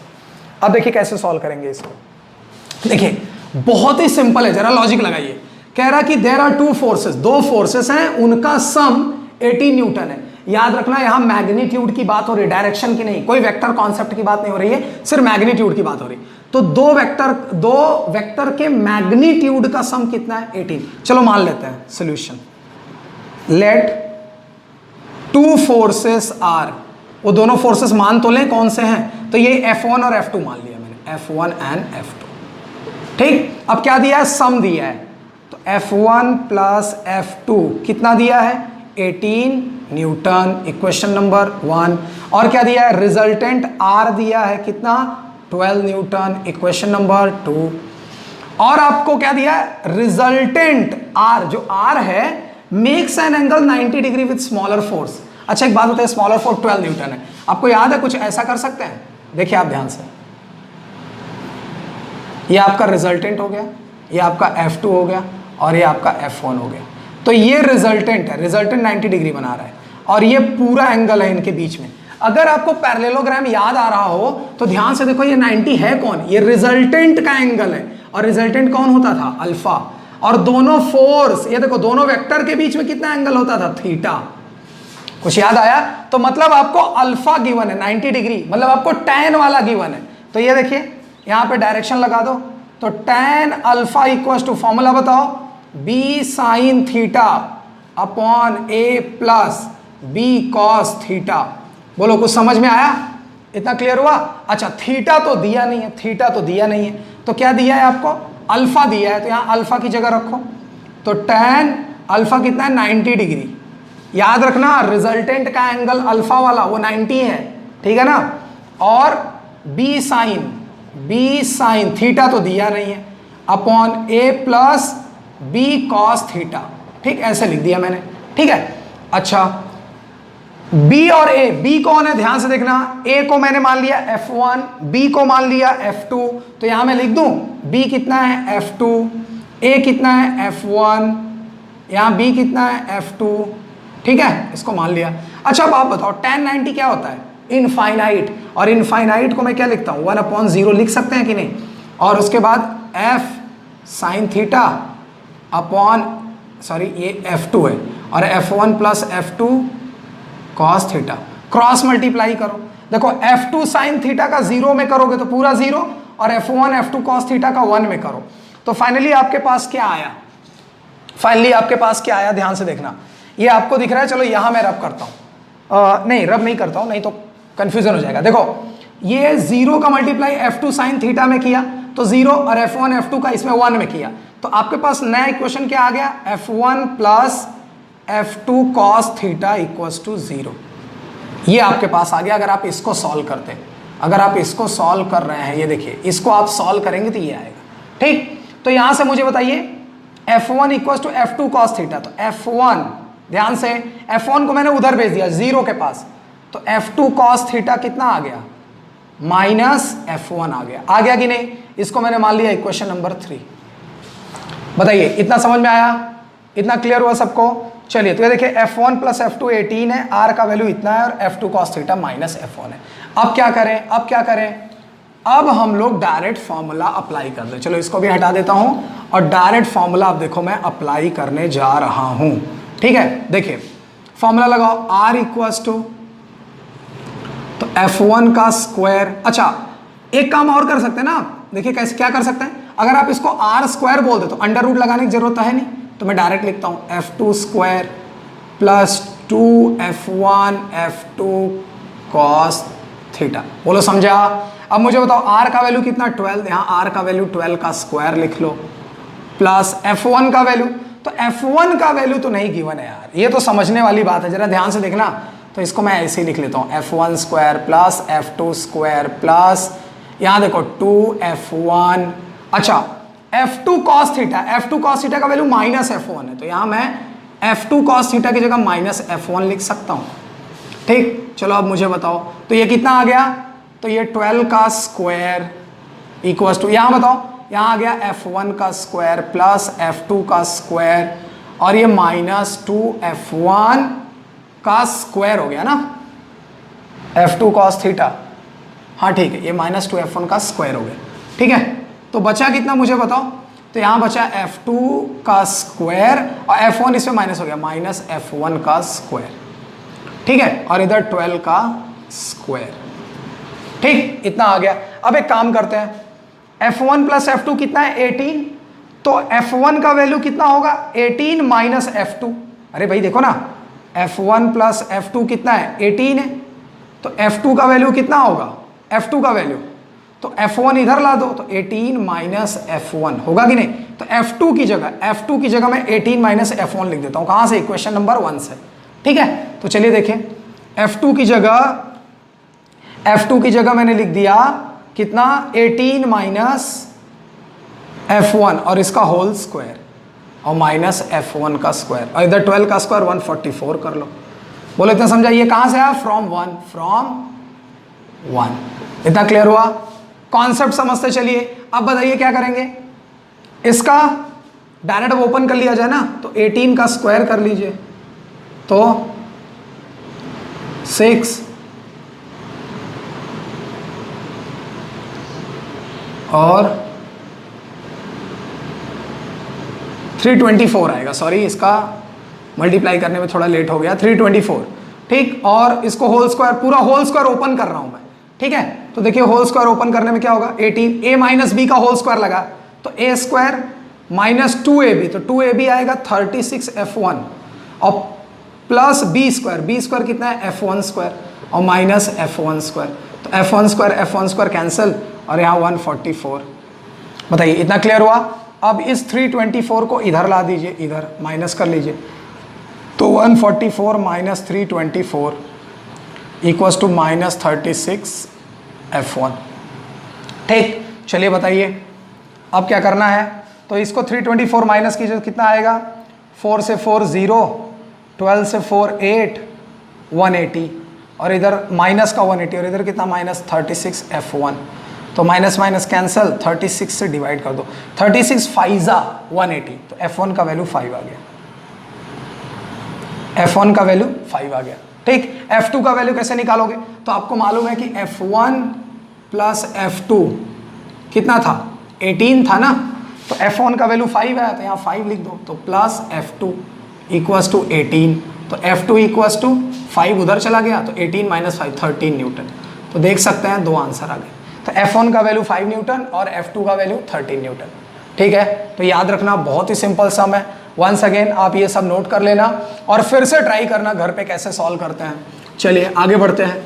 अब देखिए कैसे सॉल्व करेंगे इसको। देखिए बहुत ही सिंपल है, जरा लॉजिक लगाइए। कह रहा कि देयर आर टू फोर्सेस, दो फोर्सेस हैं, उनका सम 18 न्यूटन है। याद रखना यहां मैग्नीट्यूड की बात हो रही है, डायरेक्शन की नहीं, कोई वेक्टर कॉन्सेप्ट की बात नहीं हो रही है, सिर्फ मैग्नीट्यूड की बात हो रही है। तो दो वेक्टर के मैग्नीट्यूड का सम कितना है 18। चलो मान लेते हैं solution. Let two forces are, वो दोनों फोर्सेस मान तो लें कौन से हैं, तो ये F1 और F2 मान लिया मैंने, F1 एंड F2। ठीक, अब क्या दिया है, सम दिया है, तो F1 प्लस F2 कितना दिया है 18 न्यूटन, इक्वेशन नंबर 1। और क्या दिया है, रिजल्टेंट R दिया है कितना 12 न्यूटन, इक्वेशन नंबर 2। और आपको क्या दिया है, रिजल्टेंट R, जो R है makes an angle 90 degree with smaller force. अच्छा एक बात बताइए, स्मॉलर फोर्स 12 न्यूटन है, आपको याद है कुछ ऐसा कर सकते हैं। देखिए आप ध्यान से, ये आपका रिजल्टेंट हो गया, ये आपका F2 हो गया और ये आपका F1 हो गया। तो ये रिजल्टेंट है, रिजल्टेंट 90 डिग्री बना रहा है और ये पूरा एंगल है इनके बीच में। अगर आपको पैरेललोग्राम याद आ रहा हो तो ध्यान से देखो, ये 90 है कौन, ये रिजल्टेंट का एंगल है। और रिजल्टेंट कौन होता था, अल्फा। और दोनों फोर्स, ये देखो दोनों वेक्टर के बीच में कितना एंगल होता था, थीटा। कुछ याद आया, तो मतलब आपको अल्फा गिवन है 90 डिग्री, मतलब आपको tan वाला गिवन है। तो ये देखिए यहां पे डायरेक्शन लगा दो, तो tan alpha equal to, formula बताओ, b sine theta upon a plus b cos theta. बोलो कुछ समझ में आया, इतना क्लियर हुआ। अच्छा थीटा तो दिया नहीं है, थीटा तो दिया नहीं है, तो क्या दिया है आपको, अल्फा दिया है, तो यहां अल्फा की जगह रखो। तो tan अल्फा कितना है 90 डिग्री। याद रखना रिजल्टेंट का एंगल अल्फा वाला वो 90 है, ठीक है ना। और b साइन थीटा तो दिया नहीं है, upon a plus b cos theta, ठीक, ऐसे लिख दिया मैंने, ठीक है। अच्छा b और a, b कौन है ध्यान से देखना, a को मैंने मान लिया f1, b को मान लिया f2, तो यहां मैं लिख दूं b कितना है f2, a कितना है f1, यहां b कितना है f2, ठीक है, इसको मान लिया। अच्छा अब आप बताओ tan 90 क्या होता है, इनफाइनाइट, और इनफाइनाइट को मैं क्या लिखता हूं 1/0 लिख सकते हैं कि नहीं, और उसके बाद f sign theta upon, sorry ये f2 है, और f1 plus f2 cos theta, cross multiply करो, देखो f2 साइन थीटा का 0 में करोगे तो पूरा 0, और f1 f2 कॉस थीटा का 1 में करो, तो फाइनली आपके पास क्या आया, फाइनली आपके पास क्या आया, ध्यान से देखना, ये आपको दिख रहा है, चलो यहां मैं रब करता हूं, नहीं रब नहीं करता हूं, नहीं तो कंफ्यूजन हो जाएगा। देखो ये 0 का मल्टीप्लाई f2 साइन थीटा में किया तो 0, और f1 f2 का इसमें 1 में किया, तो आपके पास नया इक्वेशन क्या आ गया, f1 plus f2 cos theta equals to 0, ये आपके पास आ गया। अगर आप इसको सॉल्व करते हैं, अगर आप इसको सॉल्व कर रहे हैं, ये देखिए इसको आप सॉल्व करेंगे तो ये आएगा, ठीक। तो यहां से मुझे बताइए f1 equals to f2 cos theta, तो f1, ध्यान से f1 को मैंने उधर भेज दिया 0 के पास, तो f2 cos थीटा कितना आ गया, माइनस f1 आ गया कि नहीं, इसको मैंने मान लिया इक्वेशन नंबर 3। बताइए इतना समझ में आया, इतना क्लियर हुआ सबको। चलिए तो ये देखिए f1 प्लस f2 18 है, r का वैल्यू इतना है, और f2 cos theta minus f1 है। अब क्या करें, अब क्या करें, अब हम लोग डायरेक्ट फॉर्मूला अप्लाई कर दें। चलो इसको भी हटा देता हूं, और डायरेक्ट फॉर्मूला अब देखो मैं अप्लाई करने जा रहा हूं, ठीक है। देखिए फॉर्मूला लगाओ, r इक्वल्स टू, तो f1 का स्क्वायर, अच्छा एक काम और कर सकते हैं ना, देखिए कैसे क्या कर सकते हैं, अगर आप इसको r स्क्वायर बोल दे तो अंडर रूट लगाने की जरूरत है नहीं, तो मैं डायरेक्ट लिखता हूं f2 square plus 2f1 f2 cos theta. बोलो समझा। अब मुझे बताओ r का वैल्यू कितना 12, यहाँ r का वैल्यू 12 का स्क्वायर लिख लो, प्लस f1 का वैल्यू, तो f1 का वैल्यू तो नहीं गिवन है यार, ये तो समझने वाली बात है, जरा ध्यान से देखना। तो इसको मैं ऐसे ही लिख लेता हूँ f1 square plus f2 square plus, यहाँ देखो 2f1, अच्छा f2 cos theta, f2 cos theta का वैल्यू माइनस f1 है, तो यहाँ मैं f2 cos थीटा की जगह माइनस f1 लिख सकता हूँ, ठीक। चलो अब मुझे बताओ, तो ये कितना आ गया, तो ये 12 का स्क्वायर इक्वल्स टू, यहाँ बताओ, यहाँ आ गया f1 का स्क्वायर प्लस f2 का स्क्वायर, और ये माइनस 2f1 का स्क्वायर हो गया ना, f2 cos थीटा, हाँ ठीक है, ये माइनस 2f1 का स्क्वायर हो गया, ठीक है। तो बचा कितना मुझे बताओ, तो यहाँ बचा f2 का स्क्वायर, और f1 इसमें माइनस हो गया, माइनस f1 का स्क्वायर, ठीक है, और इधर 12 का स्क्वायर, ठीक, इतना आ गया। अब एक काम करते हैं, f1 प्लस f2 कितना है 18, तो f1 का वैल्यू कितना होगा 18 माइनस f2, अरे भाई देखो ना f1 प्लस f2 कितना है 18 है, तो f2 का वैल्यू कितना होगा, f2 का वैल्यू, तो f1 इधर ला दो, तो 18 माइनस f1 होगा कि नहीं, तो f2 की जगह मैं 18 माइनस f1 लिख देता हूं, कहां से, इक्वेशन नंबर 1 से, ठीक है। तो चलिए देखें, f2 की जगह मैंने लिख दिया कितना 18 माइनस f1 और इसका होल स्क्वायर, और माइनस f1 का स्क्वायर, और इधर 12 का स्क्वायर 144 कर लो। बोलो इतना समझा, ये कहां से आया, फ्रॉम 1, इतना क्लियर हुआ, कॉन्सेप्ट समझते चलिए। अब बताइए क्या करेंगे, इसका डायरेक्ट ओपन कर लिया जाए ना, तो 18 का स्क्वायर कर लीजिए, तो 6 और 324 आएगा, सॉरी इसका मल्टीप्लाई करने में थोड़ा लेट हो गया, 324, ठीक। और इसको होल स्क्वायर, पूरा होल स्क्वायर ओपन कर रहा हूं मैं, ठीक है। तो देखिए होल स्क्वायर ओपन करने में क्या होगा, 18 a माइनस बी का होल स्क्वायर लगा, तो a स्क्वायर माइनस 2ab, तो 2ab आएगा 36f1, और प्लस b स्क्वायर कितना है f1 स्क्वायर, और माइनस f1 स्क्वायर, तो f1 स्क्वायर कैंसिल, और यहाँ 144। बताइए इतना क्लियर हुआ। अब इस 324 को इधर ला दीजिए, इधर माइनस कर लीजिए, तो 144 minus 324 equals to minus 36f1, ठीक। चलिए बताइए अब क्या करना है, तो तो इसको 324 माइनस कीजिए तो कितना आएगा, 4 से 4 0, 12 से 4 8, 180, और इधर माइनस का 180, और इधर कितना माइनस 36 F1। तो माइनस माइनस कैंसिल, 36 से डिवाइड कर दो, 36 फाइजा 180, तो F1 का वैल्यू 5 आ गया, F1 का वैल्यू 5 आ गया। ठीक, F2 का वैल्यू कैसे निकालोगे, तो आपको मालूम है कि F1 प्लस F2 कितना था, 18 था ना, तो F1 का वैल्यू 5 है, तो यहाँ 5 लिख दो, तो प्लस F2 इक्वल्स टू 18, तो F2 इक्वल्स टू 5 उधर चला गया, तो 18 माइनस 5 13 न्यूटन। तो देख सकते हैं 2 आंसर आ गए, तो F1 का वैल्यू 5 न्यूटन और F2 का वैल्यू 13 न्यूटन। ठीक है, तो याद रखना बहुत ही सिंपल सम है। वंस अगेन आप ये सब नोट कर लेना और फिर से ट्राई करना घर पे कैसे सॉल्व करते हैं। चलिए आगे बढ़ते हैं।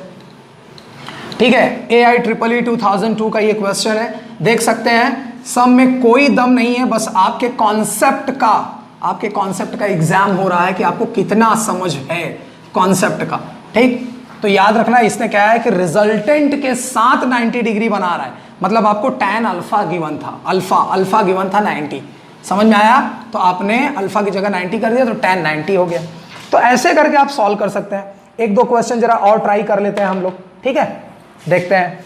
ठीक है, AIEEE 2002 का ये क्वेश्चन है, देख सकते हैं सम में कोई दम नहीं है, बस आपके कॉन्सेप्ट का एग्जाम हो रहा है कि आपको कितना समझ है कॉन्सेप्ट का। ठीक, तो याद रखना इसने क्या है कि रिजल्टेंट के साथ 90 डिग्री बना रहा है, मतलब आपको tan अल्फा गिवन था, अल्फा गिवन था 90, समझ में आया, तो आपने अल्फा की जगह 90 कर दिया तो tan 90 हो गया। तो ऐसे करके आप सॉल्व कर सकते हैं। एक दो क्वेश्चन जरा और ट्राई कर लेते हैं हम लोग। ठीक है, देखते हैं।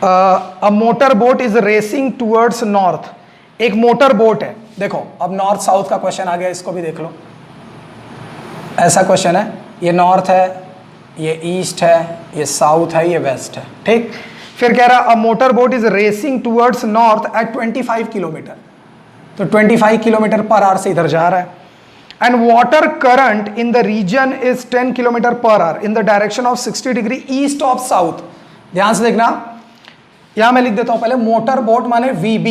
अ motor boat is racing towards north, एक मोटर बोट है, देखो अब नॉर्थ साउथ का क्वेश्चन आ गया, इसको भी देख लो। ऐसा क्वेश्चन है, ये नॉर्थ है, ये ईस्ट है, ये साउथ है, ये वेस्ट है। ठीक, फिर कह रहा a motor boat is racing towards north at 25 kilometre, तो 25 किलोमीटर पर आवर से इधर जा रहा है, and water current in the region is 10 kilometre per hour in the direction of 60 degree east of south. ध्यान से देखना, यहां मैं लिख देता हूं पहले, मोटर बोट माने VB,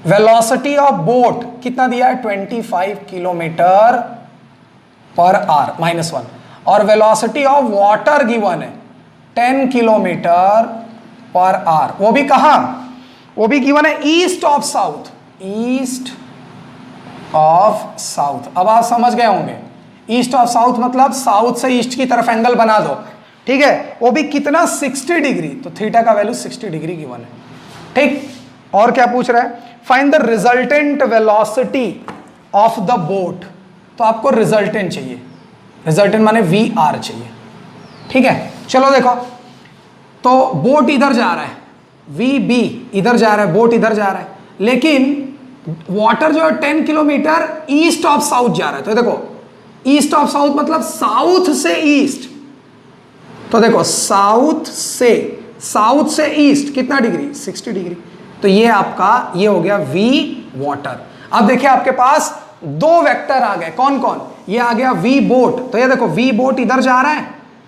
वेलोसिटी ऑफ बोट कितना दिया है 25 किलोमीटर पर आवर -1, और वेलोसिटी ऑफ वाटर गिवन है 10 किलोमीटर पर आवर, वो भी कहां, वो भी गिवन है east of south, east of south. अब आप समझ गए होंगे, ईस्ट ऑफ साउथ मतलब साउथ से ईस्ट की तरफ एंगल बना दो। ठीक है, वो भी कितना 60 डिग्री, तो थीटा का वैल्यू 60 डिग्री गिवन है। ठीक, और क्या पूछ रहा है, find the resultant velocity of the boat, तो आपको रिजल्टेंट चाहिए, रिजल्टेंट माने VR चाहिए। ठीक है, चलो देखो, तो बोट इधर जा रहा है, VB इधर जा रहा है, बोट इधर जा रहा है, लेकिन वाटर जो है 10 किलोमीटर ईस्ट ऑफ साउथ जा रहा है। तो देखो ईस्ट ऑफ साउथ मतलब साउथ से ईस्ट, तो देखो साउथ से ईस्ट कितना डिग्री 60 डिग्री, तो ये आपका ये हो गया V वाटर। अब देखिए आपके पास दो वेक्टर आ गए, कौन कौन, ये आ गया V बोट, तो ये देखो V बोट इधर जा रहा है,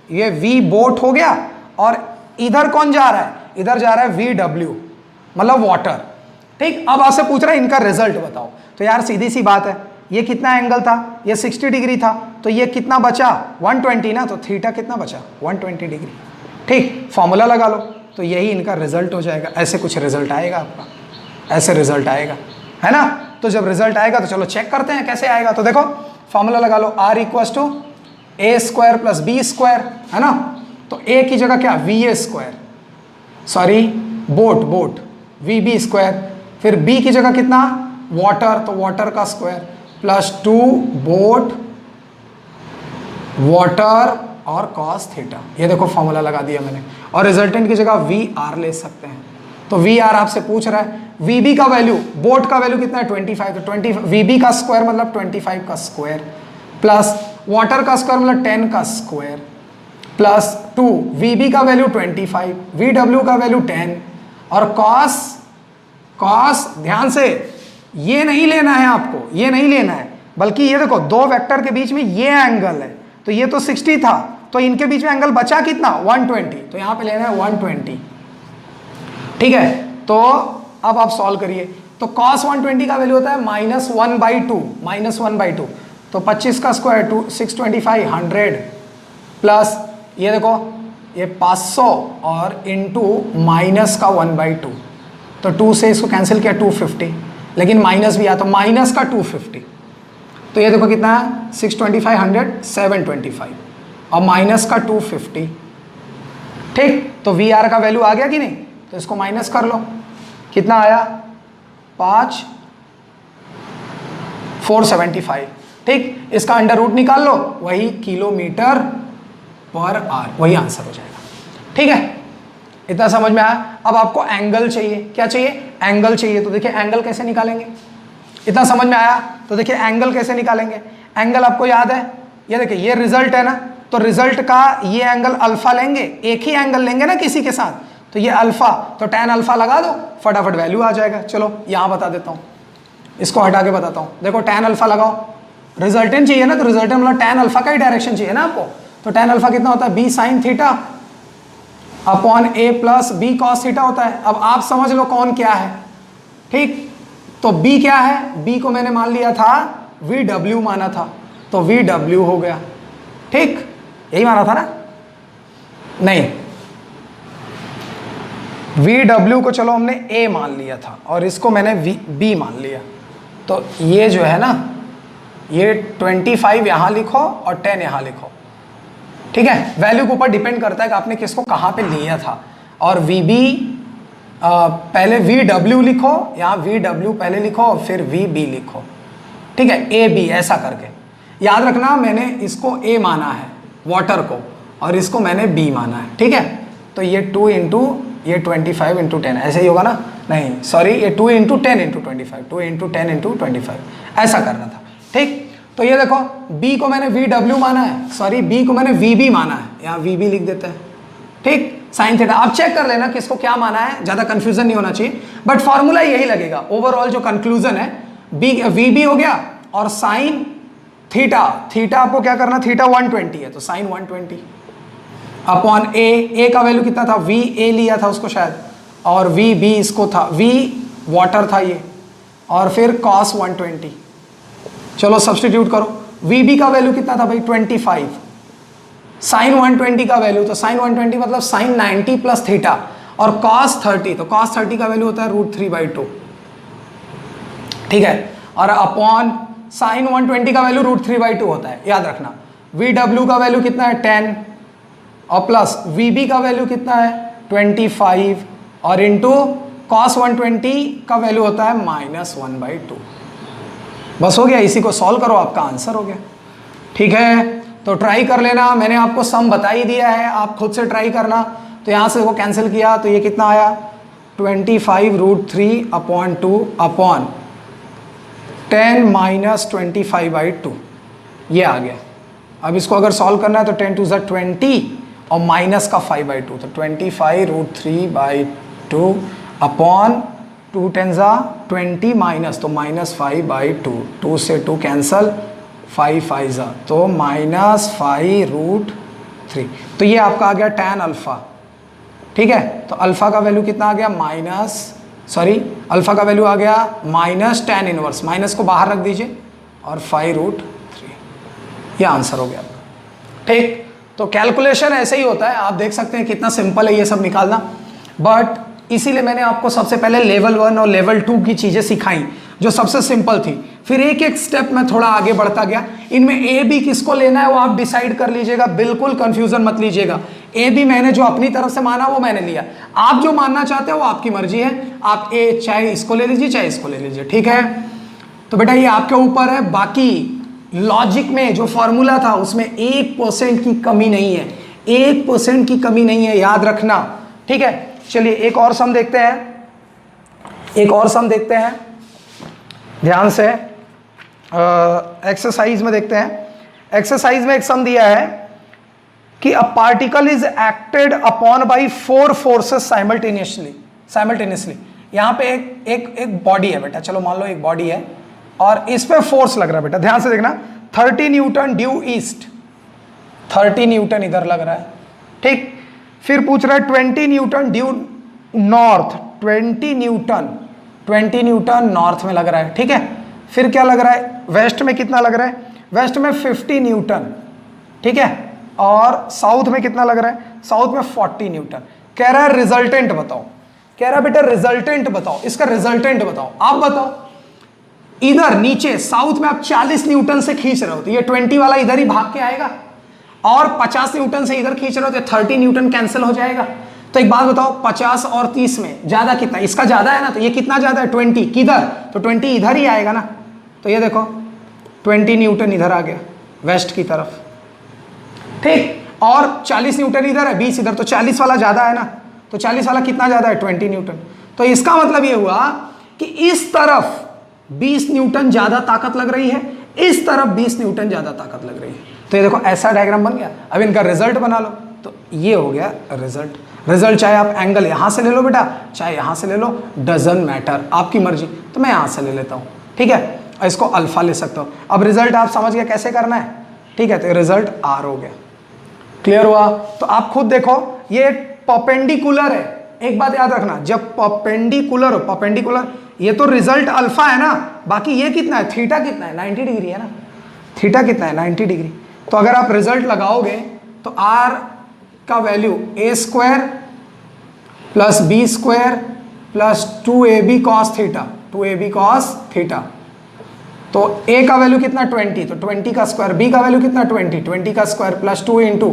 ये V बोट हो गया, और इधर कौन जा रहा है, इधर जा रहा है VW मतलब वाटर। ठीक, अब आपसे पूछ रहा है इनका रिजल्ट बताओ, तो यार सीधी सी बात है, ये कितना एंगल था, ये 60 डिग्री था, तो ये कितना बचा 120 ना, तो थीटा कितना बचा 120 डिग्री। ठीक, फॉर्मूला लगा लो, तो यही इनका रिजल्ट हो जाएगा। ऐसे कुछ रिजल्ट आएगा आपका, ऐसे रिजल्ट आएगा, है ना। तो जब रिजल्ट आएगा तो चलो चेक करते हैं कैसे आएगा। तो देखो फॉर्मूला लगा लो, R equals to A square plus B square, है ना। तो A की जगह क्या VA square, sorry boat VB square, फिर B की जगह कितना वाटर, तो वाटर का स्क्वायर प्लस 2 बोट वाटर और कॉस थीटा। ये देखो फॉर्मूला लगा दिया मैंने, और रिजल्टेंट की जगह VR ले सकते हैं। तो VR आपसे पूछ रहा है, VB का वैल्यू, बोट का वैल्यू कितना है 25, तो 20 VB का स्क्वायर मतलब 25 का स्क्वायर, प्लस वाटर का स्क्वायर मतलब 10 का स्क्वायर, प्लस 2 VB का वैल्यू 25, VW का वैल्यू 10, और कॉस ध्यान से ये नहीं लेना है आपको, ये नहीं लेना है, बल्कि ये देखो दो वेक्टर के बीच में ये एंगल है, तो ये तो 60 था, तो इनके बीच में एंगल बचा कितना 120, तो यहां पे लेना है 120। ठीक है, तो अब आप सॉल्व करिए, तो cos 120 का वैल्यू होता है -1/2, तो 25 का स्क्वायर 2 625 100, प्लस ये देखो ये 500 और इंटू माइनस का 1/2, तो 2 से इसको कैंसिल किया 250, लेकिन माइनस भी आया तो माइनस का 250, तो ये देखो कितना है 625 100 725 और माइनस का 250। ठीक, तो VR का वैल्यू आ गया कि नहीं, तो इसको माइनस कर लो, कितना आया 5 475, ठीक। इसका अंडर रूट निकाल लो, वही किलोमीटर पर आवर, वही आंसर हो जाएगा, ठीक है। इतना समझ में आया। अब आपको एंगल चाहिए, क्या चाहिए, एंगल चाहिए। तो देखिए एंगल कैसे निकालेंगे, इतना समझ में आया। तो देखिए एंगल कैसे निकालेंगे, एंगल आपको याद है, ये देखिए ये रिजल्ट है ना, तो रिजल्ट का ये एंगल अल्फा लेंगे, एक ही एंगल लेंगे ना किसी के साथ, तो ये अल्फा, तो tan अल्फा लगा दो, फटाफट वैल्यू आ जाएगा। चलो यहाँ बता देता हूँ, इसको हटा के बताता हूँ। देखो tan अल्फा लगाओ, रिजल्टेंट चाहिए ना, तो रिजल्टेंट मतलब tan अल्फा का ही डायरेक्शन चाहिए ना आपको। तो tan अल्फा कितना होता है, b sin theta upon a plus b cos theta होता है। अब आप समझ लो कौन क्या है, ठीक। तो b क्या है, b को मैंने मान लिया था VW माना था, तो VW हो गया, ठीक, यही माना था ना, नहीं VW को चलो हमने A मान लिया था और इसको मैंने B मान लिया। तो ये जो है ना, ये 25 यहाँ लिखो और 10 यहाँ लिखो, ठीक है। वैल्यू के ऊपर डिपेंड करता है कि आपने किसको कहाँ पे लिया था। और VB पहले VW लिखो, यहाँ VW पहले लिखो और फिर VB लिखो, ठीक है, AB ऐसा करके। याद रखना मैंने इसको A माना है वाटर को, और इसको मैंने B माना है, ठीक है। तो ये 2 इंटू ये 25 इंटू 10 ऐसे ही होगा ना, नहीं सॉरी, ये 2 इंटू 10 इंटू 25, 2 इंटू 10 इंटू 25 ऐसा करना था, ठीक। तो ये देखो B को मैंने VW माना है, सॉरी B को मैंने VB माना है, यहाँ VB लिख देते हैं, ठीक, साइन थीटा। आप चेक कर लेना किसको क्या माना है, ज़्यादा कंफ्यूजन नहीं होना चाहिए, बट फॉर्मूला यही लगेगा। ओवरऑल जो कंक्लूजन है VB हो गया, और साइन थीटा, थीटा आपको क्या करना, थीटा 120 है तो साइन 120 अपॉन ए का वैल्यू कितना था, VA लिया था उसको शायद, और VB इसको था, V वाटर था ये, और फिर cos 120। चलो सब्स्टिट्यूट करो, VB का वैल्यू कितना था भाई 25, साइन 120 का वैल्यू, तो साइन 120 मतलब साइन 90 प्लस थीटा, और cos 30, तो cos 30 का वैल्यू होता है √3/2, ठीक है। और अपॉन साइन 120 का वैल्यू √3/2 होता है, याद रखना। VW का वैल्यू कितना है 10, और प्लस VB का वैल्यू कितना है 25, और इंटू cos 120 का वैल्यू होता है -1/2। बस हो गया, इसी को सॉल्व करो, आपका आंसर हो गया, ठीक है। तो ट्राई कर लेना, मैंने आपको सम बता ही दिया है, आप खुद से ट्राई करना। तो यहाँ से वो कैंसिल किया तो ये कितना आया 25 √3/2 अपॉन 10 - 25/2, ये आ गया। अब इसको अगर सॉल्व करना है तो 10 2 = 20 और माइनस का 5/2, तो 25 √3/2 अपॉन 2 10 = 20 माइनस, तो -5/2, 2 से 2 कैंसल, 5 5 तो -5√3। तो ये आपका आ गया tan अल्फा, ठीक है। तो अल्फा का वैल्यू कितना आ गया अल्फा का वैल्यू आ गया -tan इनवर्स, माइनस को बाहर रख दीजिए, और 5√3, ये आंसर हो गया आपका, ठीक। तो कैलकुलेशन ऐसे ही होता है, आप देख सकते हैं कितना सिंपल है ये सब निकालना। बट इसीलिए मैंने आपको सबसे पहले लेवल 1 और लेवल 2 की चीज़ें सिखाई जो सबसे सिंपल थी, फिर एक एक स्टेप में थोड़ा आगे बढ़ता गया। इनमें ए बी किसको लेना है वो आप डिसाइड कर लीजिएगा, बिल्कुल कंफ्यूजन मत लीजिएगा। ए बी मैंने जो अपनी तरफ से माना वो मैंने लिया, आप जो मानना चाहते हो वो आपकी मर्जी है, आप ए चाहे इसको ले लीजिए चाहे इसको ले लीजिए, ठीक है। तो बेटा ये आपके ऊपर है, बाकी लॉजिक में जो फॉर्मूला था उसमें 1% की कमी नहीं है, 1% की कमी नहीं है, याद रखना, ठीक है। चलिए एक और सम देखते हैं, ध्यान से एक्सरसाइज में देखते हैं। एक्सरसाइज में एक सम दिया है कि a particle is acted upon bye 4 forces simultaneously. यहाँ पे एक बॉडी है बेटा, चलो मान लो एक बॉडी है और इस पे फोर्स लग रहा है बेटा, ध्यान से देखना, 30 न्यूटन ड्यू ईस्ट, 30 न्यूटन इधर लग रहा है, ठीक। फिर पूछ रहा है 20 Newton due north, 20 Newton north में लग रहा है, ठीक है। फिर क्या लग रहा है, वेस्ट में कितना लग रहा है, वेस्ट में 50 न्यूटन, ठीक है। और साउथ में कितना लग रहा है, साउथ में 40 न्यूटन। कह रहा है रिजल्टेंट बताओ, कह रहा है बेटा रिजल्टेंट बताओ, इसका रिजल्टेंट बताओ, आप बताओ। इधर नीचे साउथ में आप 40 न्यूटन से खींच रहे हो तो ये 20 वाला इधर ही भाग के आएगा, और 50 न्यूटन से इधर खींच रहे हो तो 30 न्यूटन कैंसिल हो जाएगा। तो एक बात बताओ, 50 और 30 में ज्यादा कितना? इसका ज्यादा है ना, तो ये कितना ज्यादा है? 20। किधर? तो 20 इधर ही आएगा ना। तो ये देखो 20 न्यूटन इधर आ गया वेस्ट की तरफ, ठीक। और 40 न्यूटन इधर है, 20 इधर, तो 40 वाला ज्यादा है ना। तो 40 वाला कितना ज्यादा है? 20 न्यूटन। तो इसका मतलब ये हुआ कि इस तरफ 20 न्यूटन ज्यादा ताकत लग रही है, इस तरफ 20 न्यूटन ज्यादा ताकत लग रही है। तो ये देखो ऐसा डायग्राम बन गया। अब इनका रिजल्ट बना लो। तो ये हो गया रिजल्ट। रिजल्ट चाहे आप एंगल यहां से ले लो बेटा, चाहे यहां से ले लो, डजंट मैटर, आपकी मर्जी। तो मैं यहां से ले लेता हूं, ठीक है। और इसको अल्फा ले सकता हूं। अब रिजल्ट आप समझ गए कैसे करना है, ठीक है। तो रिजल्ट आर हो गया। क्लियर हुआ? तो आप खुद देखो, ये परपेंडिकुलर है। एक बात याद रखना, जब परपेंडिकुलर हो, परपेंडिकुलर, ये तो रिजल्ट अल्फा है ना, बाकी ये कितना है? थीटा कितना है? 90 डिग्री है ना। थीटा कितना है? 90 डिग्री। तो अगर आप रिजल्ट लगाओगे तो आर का value A square plus B square plus 2ab cos theta, 2ab cos theta. तो a का वैल्यू कितना? 20, तो 20 का स्क्वायर। b का वैल्यू कितना? 20, 20 का स्क्वायर प्लस 2 इंटू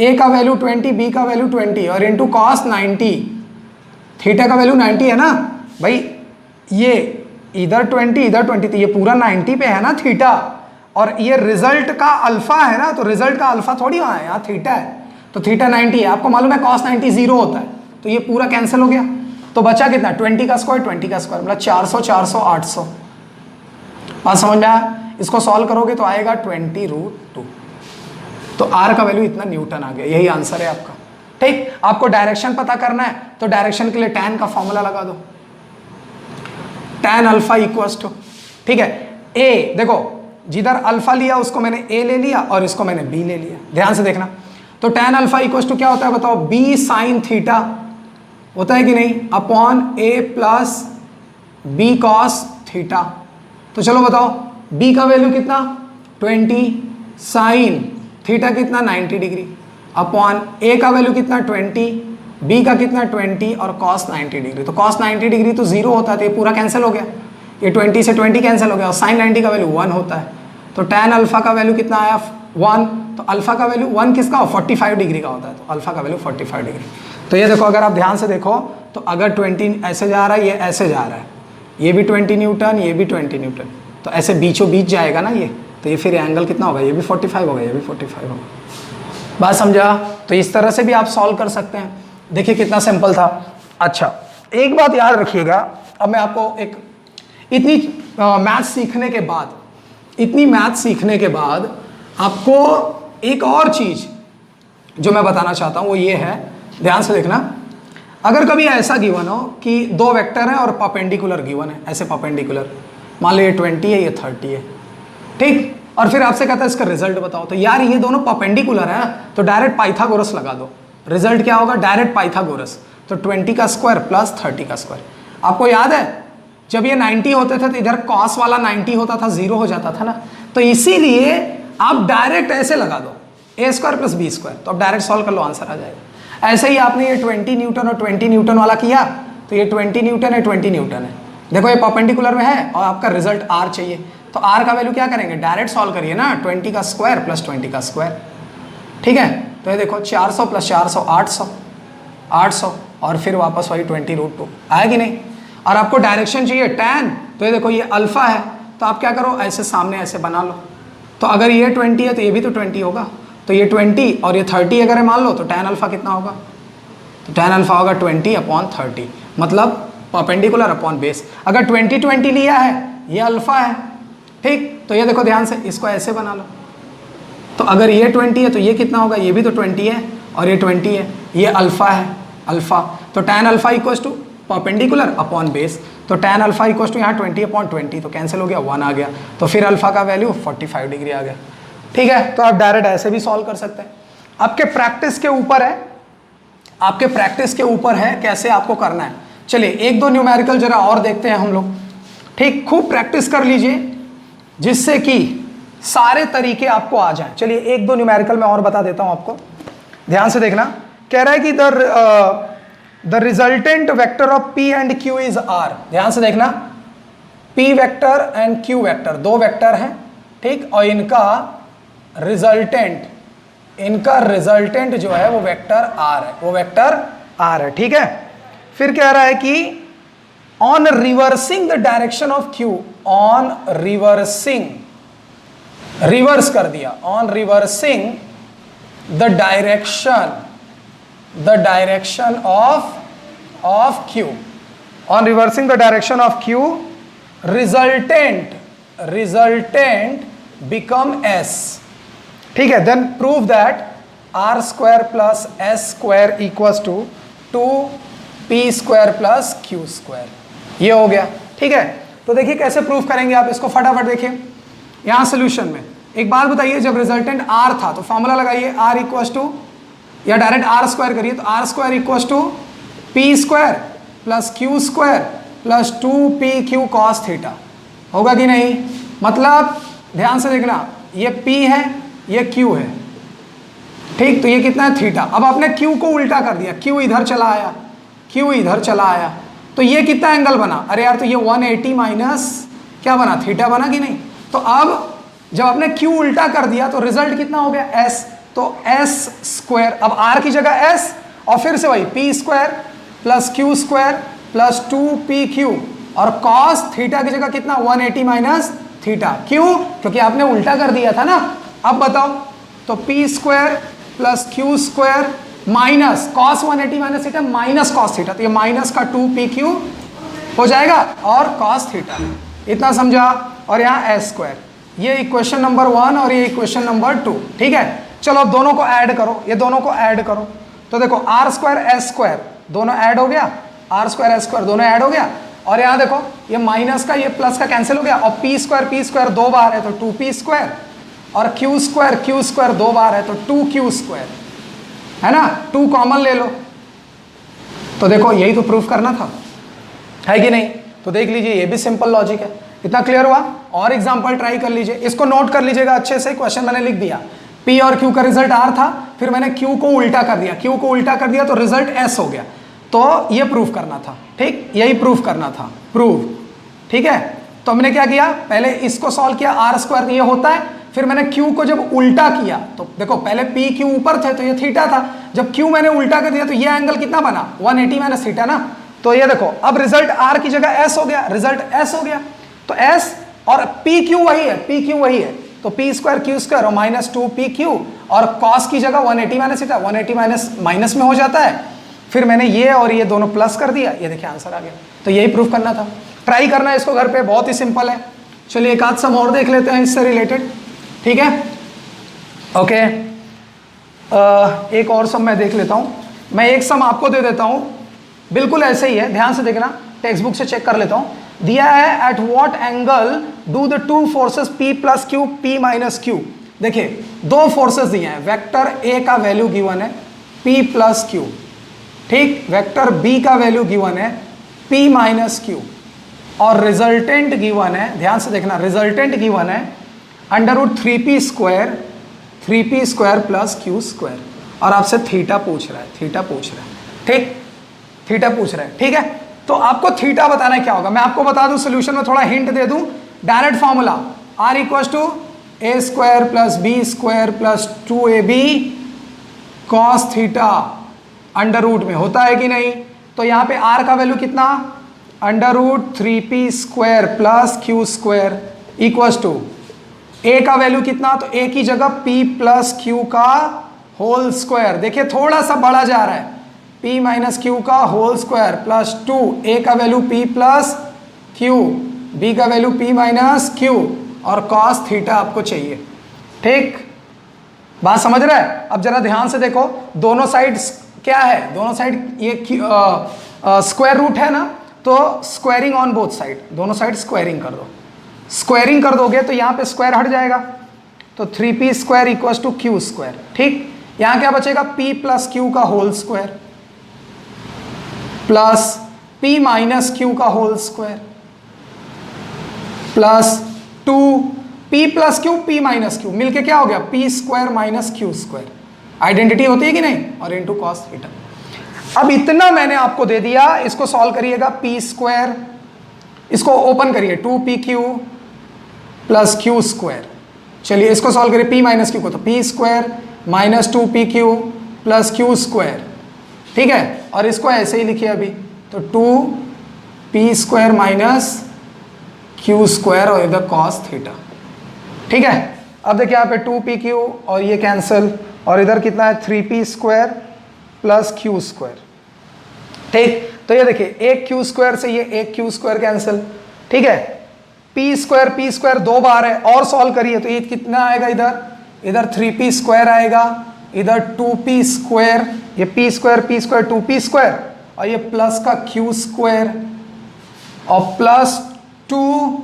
a का वैल्यू 20, b का वैल्यू 20 और इंटू cos 90। थीटा का वैल्यू 90 है ना भाई, ये इधर 20 इधर 20, तो ये पूरा 90 पे है ना थीटा। और ये रिजल्ट का अल्फा है ना, तो रिजल्ट का अल्फा थोड़ी वहां है, यहाँ थीटा है। तो थीटा 90 है, आपको मालूम है cos 90 0 होता है। तो ये पूरा कैंसिल हो गया। तो बचा कितना? 20 का स्क्वायर, 20 का स्क्वायर मतलब 400, 400, 800। बात समझ में आया? इसको सॉल्व करोगे तो आएगा 20√2। तो आर का वैल्यू इतना न्यूटन आ गया। यही आंसर है आपका, ठीक। आपको डायरेक्शन पता करना है तो डायरेक्शन के लिए tan का फॉर्मूला लगा दो, tan अल्फा इक्वल्स टू, ठीक है। ए देखो, जिधर अल्फा लिया उसको मैंने ए ले लिया और इसको मैंने बी ले लिया। ध्यान से देखना। तो tan अल्फा इक्वल्स टू क्या होता है बताओ? बी साइन थीटा होता है कि नहीं, upon A plus B cos theta. तो चलो बताओ, b का वैल्यू कितना? 20, साइन थीटा कितना? 90 डिग्री, अपॉन a का वैल्यू कितना? 20, b का कितना? 20 और cos 90 डिग्री। तो cos 90 डिग्री तो 0 होता है, तो ये पूरा कैंसिल हो गया। ये 20 से 20 कैंसिल हो गया और साइन 90 का वैल्यू 1 होता है। तो tan अल्फा का वैल्यू कितना आया? 1। तो अल्फा का वैल्यू 1 किसका हो? 45 डिग्री का होता है। तो अल्फा का वैल्यू 45 डिग्री। तो ये देखो, अगर आप ध्यान से देखो तो अगर 20 ऐसे जा रहा है, ये ऐसे जा रहा है, ये भी 20 न्यूटन, ये भी 20 न्यूटन, तो ऐसे बीचों बीच जाएगा ना ये, तो ये फिर एंगल कितना होगा? ये भी 45 होगा, ये भी 45 होगा। बात समझा? तो इस तरह से भी आप सॉल्व कर सकते हैं। देखिए कितना सिंपल था। अच्छा, एक बात याद रखिएगा, अब मैं आपको एक इतनी मैथ सीखने के बाद, इतनी मैथ सीखने के बाद आपको एक और चीज जो मैं बताना चाहता हूं वो ये है, ध्यान से देखना। अगर कभी ऐसा गिवन हो कि दो वेक्टर हैं और परपेंडिकुलर गिवन है, ऐसे परपेंडिकुलर, मान लो ये 20 है, ये 30 है, ठीक। और फिर आपसे कहता है इसका रिजल्ट बताओ। तो यार ये दोनों परपेंडिकुलर है, तो डायरेक्ट पाइथागोरस लगा दो। रिजल्ट क्या होगा? Direct Pythagoras. तो 20 का स्क्वायर प्लस 30 का स्क्वायर। आपको याद है जब ये 90 होते थे तो इधर cos वाला 90 होता था, 0 हो जाता था ना। तो इसीलिए आप डायरेक्ट ऐसे लगा दो, a square plus B square. तो अब डायरेक्ट सॉल्व कर लो, आंसर आ जाएगा। ऐसे ही आपने ये 20 न्यूटन और 20 न्यूटन वाला किया, तो ये 20 न्यूटन है, 20 न्यूटन है। देखो ये परपेंडिकुलर में है और आपका रिजल्ट r चाहिए, तो r का वैल्यू क्या करेंगे? डायरेक्ट सॉल्व करिए ना, 20 का स्क्वायर प्लस 20 का स्क्वायर, ठीक है। तो ये देखो 400 प्लस 400 800, 800 और फिर वापस वही 20√2 आया कि नहीं। और आपको डायरेक्शन चाहिए tan, तो ये देखो ये अल्फा है, तो आप क्या करो? ऐसे सामने ऐसे बना लो। तो अगर ये 20 है तो ये भी तो 20 होगा, तो ये 20 और ये 30 अगर मान लो, तो tan अल्फा कितना होगा? तो tan अल्फा होगा 20/30, मतलब परपेंडिकुलर अपॉन बेस। अगर 20/20 लिया है, ये अल्फा है, ठीक। तो ये देखो ध्यान से, इसको ऐसे बना लो। तो अगर ये 20 है तो ये कितना होगा? ये भी तो 20 है और ये 20 है, ये अल्फा है, अल्फा। तो tan alpha equals to perpendicular upon base. तो tan अल्फा इक्वल्स टू यहाँ 20/20, तो कैंसिल हो गया, 1 आ गया। तो फिर अल्फा का वैल्यू 45 डिग्री आ गया, ठीक है। तो आप डायरेक्ट ऐसे भी सॉल्व कर सकते हैं। आपके प्रैक्टिस के ऊपर है, आपके प्रैक्टिस के ऊपर है कैसे आपको करना है। चलिए एक दो न्यूमेरिकल जरा और देखते हैं हम लोग, ठीक। खूब प्रैक्टिस कर लीजिए जिससे कि सारे तरीके आपको आ जाएं। चलिए एक दो न्यूमेरिकल मैं और बता देता हूं आपको, ध्यान से देखना। कह रहा है कि the resultant vector of p and q is r। ध्यान से देखना, p vector and q vector, दो वेक्टर हैं, ठीक। और इनका रिजल्टेंट जो है वो वेक्टर r है, वो वेक्टर आर है, ठीक है। फिर कह रहा है कि on reversing the direction of Q, on reversing, reverse कर दिया, on reversing the direction of Q, on reversing the direction of Q, resultant become S, ठीक है। Then prove that R square plus S square equals to 2p square plus Q square, ये हो गया, ठीक है। तो देखिए कैसे प्रूफ करेंगे आप इसको, फटाफट देखिए यहां सोल्यूशन में। एक बात बताइए, जब रिजल्टेंट r था तो फॉर्मूला लगाइए r इक्वल्स टू, या डायरेक्ट r स्क्वायर करिए, तो r square equals to p square plus q square plus 2pq cos theta, होगा कि नहीं? मतलब ध्यान से देखना, ये p है, ये q है, ठीक। तो ये कितना है? थीटा। अब आपने q को उल्टा कर दिया, q इधर चला आया, q इधर चला आया, तो ये कितना एंगल बना? अरे यार, तो ये 180 माइनस क्या बना? थीटा बना कि नहीं? तो अब जब आपने q उल्टा कर दिया तो रिजल्ट कितना हो गया? s। तो s स्क्वायर, अब r की जगह s, और फिर से वही p square plus q square plus 2pq, और cos थीटा की जगह कितना? 180 माइनस थीटा। क्यों? क्योंकि आपने उल्टा कर दिया था ना। अब बताओ, तो p square plus q square minus cos 180 minus theta minus cos theta, तो ये माइनस का 2pq हो जाएगा और cos थीटा, इतना समझा। और यहाँ s स्क्वायर, ये इक्वेशन नंबर 1 और ये इक्वेशन नंबर 2, ठीक है। चलो अब दोनों को ऐड करो, ये दोनों को ऐड करो, तो देखो r स्क्वायर एस स्क्वायर दोनों ऐड हो गया, r स्क्वायर एस स्क्वायर दोनों ऐड हो गया, और यहाँ देखो ये माइनस का ये प्लस का कैंसिल हो गया, और p स्क्वायर 2 बार है तो 2p स्क्वायर, और q स्क्वायर 2 बार है तो 2q स्क्वायर, है ना। 2 कॉमन ले लो, तो देखो यही तो प्रूफ करना था, है कि नहीं? तो देख लीजिए, ये भी सिंपल लॉजिक है। इतना क्लियर हुआ? और एग्जांपल ट्राई कर लीजिए, इसको नोट कर लीजिएगा अच्छे से। क्वेश्चन मैंने लिख दिया, P और Q का रिजल्ट R था, फिर मैंने Q को उल्टा कर दिया, Q को उल्टा कर दिया तो रिजल्ट S हो गया। तो ये प्रूफ करना था, ठीक, यही प्रूफ करना था, प्रूफ, ठीक है। तो हमने क्या किया, पहले इसको सॉल्व किया, R स्क्वायर ये होता है, फिर मैंने Q को जब उल्टा किया तो देखो पहले P Q ऊपर थे तो ये थीटा था, जब Q मैंने उल्टा कर दिया तो ये एंगल कितना बना? 180 माइनस थीटा ना। तो ये देखो अब रिजल्ट R की जगह S हो गया, रिजल्ट S हो गया, तो S और PQ वही है, PQ वही है, तो P स्क्वायर Q स्क्वायर और माइनस 2PQ, और cos की जगह 180 माइनस थीटा, 180 माइनस में हो जाता है। फिर मैंने ये और ये दोनों प्लस कर दिया, ये देखिए आंसर आ गया। तो यही प्रूफ करना था। ट्राई करना है इसको घर पे, बहुत ही सिंपल है। चलिए एक आध सम और देख लेते हैं इससे रिलेटेड, ठीक है। ओके, एक और सम मैं देख लेता हूँ। मैं एक सम आपको दे देता हूँ, बिल्कुल ऐसे ही है, ध्यान से देखना, टेक्स्ट बुक से चेक कर लेता हूँ। दिया है at what angle do the two forces P plus Q P minus Q। देखिए दो फोर्सेस दिए हैं, वेक्टर A का वैल्यू गिवन है P प्लस Q, ठीक, वेक्टर B का वैल्यू गिवन है P माइनस Q, और रिजल्टेंट गिवन है, ध्यान से देखना, रिजल्टेंट गिवन है under root 3p square plus Q square, और आपसे थीटा पूछ रहा है, थीटा पूछ रहा है, ठीक, थीटा पूछ रहा है, ठीक है। तो आपको थीटा बताना क्या होगा, मैं आपको बता दूं, सोल्यूशन में थोड़ा हिंट दे दूं। Direct formula R equals to a square plus b square plus 2ab cos theta under root में, होता है कि नहीं? तो यहाँ पे R का वैल्यू कितना? Under root 3p square plus Q square equals to a का वैल्यू कितना? तो a की जगह p प्लस Q का होल स्क्वायर, देखिए थोड़ा सा बढ़ा जा रहा है, p माइनस Q का होल स्क्वायर प्लस 2, a का value p plus Q, b का वैल्यू p माइनस Q, और cos थीटा आपको चाहिए, ठीक, बात समझ रहा है? अब जरा ध्यान से देखो, दोनों साइड क्या है, दोनों साइड ये स्क्वायर रूट है ना, तो स्क्वायरिंग ऑन बोथ साइड, दोनों साइड स्क्वायरिंग कर दो, स्क्वायरिंग कर दोगे तो यहाँ पे स्क्वायर हट जाएगा, तो 3p square equals to Q square, ठीक। यहाँ क्या बचेगा? p प्लस Q का whole square plus p minus Q का whole square plus 2p plus Q p minus Q मिलके क्या हो गया? p square minus Q square, identity होती है कि नहीं, और इनटू cos थीटा। अब इतना मैंने आपको दे दिया, इसको सॉल्व करिएगा, p स्क्वायर, इसको ओपन करिए, 2pq प्लस Q स्क्वायर, चलिए इसको सॉल्व करिए p माइनस Q को, तो p square minus 2pq plus Q square ठीक है, और इसको ऐसे ही लिखिए अभी, तो 2p² माइनस q² और इधर cos थीटा। ठीक है, अब देखिए यहाँ पे 2pq और ये कैंसिल, और इधर कितना है 3p² प्लस q²। ठीक, तो ये देखिए एक q² से ये एक q² कैंसिल। ठीक है, p² दो बार है, और सॉल्व करिए तो ये कितना आएगा, इधर 3p² आएगा, इधर 2p², ये p² 2p², और ये प्लस का q² और प्लस 2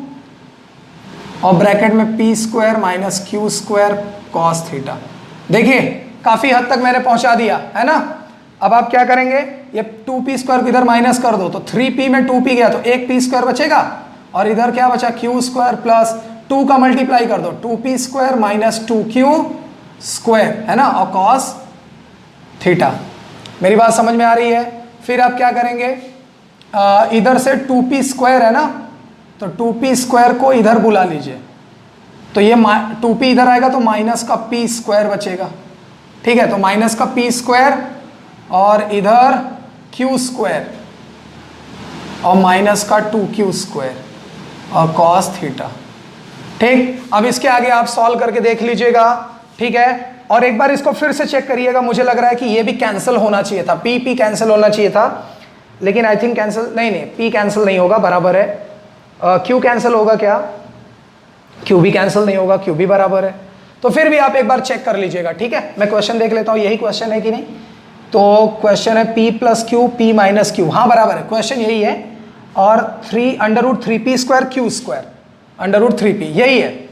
और ब्रैकेट में p² minus q² cos theta. देखिए काफी हद तक मैंने पहुंचा दिया है ना। अब आप क्या करेंगे, ये 2p² को इधर माइनस कर दो, तो 3p में 2p गया तो एक p² बचेगा, और इधर क्या बचा q² प्लस 2 का मल्टीप्लाई कर दो, 2p² माइनस 2q² है ना, और cos थीटा। मेरी बात समझ में आ रही है। फिर आप क्या करेंगे, इधर से 2p² है ना, तो 2p² को इधर बुला लीजिए, तो ये 2p इधर आएगा तो माइनस का p² बचेगा। ठीक है, तो माइनस का p² और इधर q² और माइनस का 2q² और cos थीटा। ठीक, अब इसके आगे आप सॉल्व करके देख लीजिएगा। ठीक है, और एक बार इसको फिर से चेक करिएगा। मुझे लग रहा है कि ये भी कैंसिल होना चाहिए था, p कैंसिल होना चाहिए था, लेकिन आई थिंक कैंसिल नहीं, p कैंसिल नहीं होगा, बराबर है। q कैंसिल होगा क्या, q भी कैंसिल नहीं होगा, q भी बराबर है। तो फिर भी आप एक बार चेक कर लीजिएगा। ठीक है, मैं क्वेश्चन देख लेता हूँ, यही क्वेश्चन है कि नहीं। तो क्वेश्चन है p + q p - q, हाँ बराबर है, क्वेश्चन यही है। और √3p² q² √3p यही है।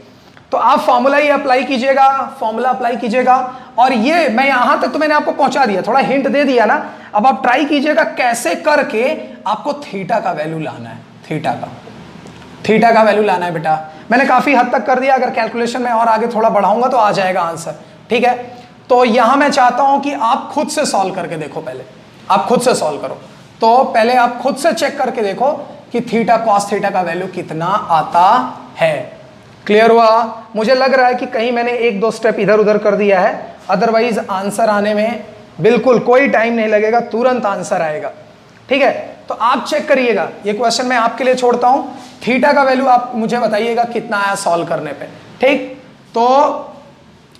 तो आप फॉर्मूला ही अप्लाई कीजिएगा, फॉर्मूला अप्लाई कीजिएगा। और ये मैं यहां तक तो मैंने आपको पहुंचा दिया, थोड़ा हिंट दे दिया ना। अब आप ट्राई कीजिएगा कैसे करके आपको थीटा का वैल्यू लाना है, थीटा का वैल्यू लाना है बेटा। मैंने काफी हद तक कर दिया, अगर कैलकुलेशन में और आगे थोड़ा बढ़ाऊंगा तो आ जाएगा आंसर। ठीक है, तो यहां मैं चाहता हूं कि आप खुद से सॉल्व करके देखो। पहले आप खुद से सॉल्व करो, तो पहले आप खुद से चेक करके देखो कि थीटा cos थीटा का वैल्यू कितना आता है। क्लियर हुआ? मुझे लग रहा है कि कहीं मैंने 1-2 स्टेप इधर उधर कर दिया है, अदरवाइज आंसर आने में बिल्कुल कोई टाइम नहीं लगेगा, तुरंत आंसर आएगा। ठीक है, तो आप चेक करिएगा। ये क्वेश्चन मैं आपके लिए छोड़ता हूं, थीटा का वैल्यू आप मुझे बताइएगा कितना आया सॉल्व करने पे। ठीक, तो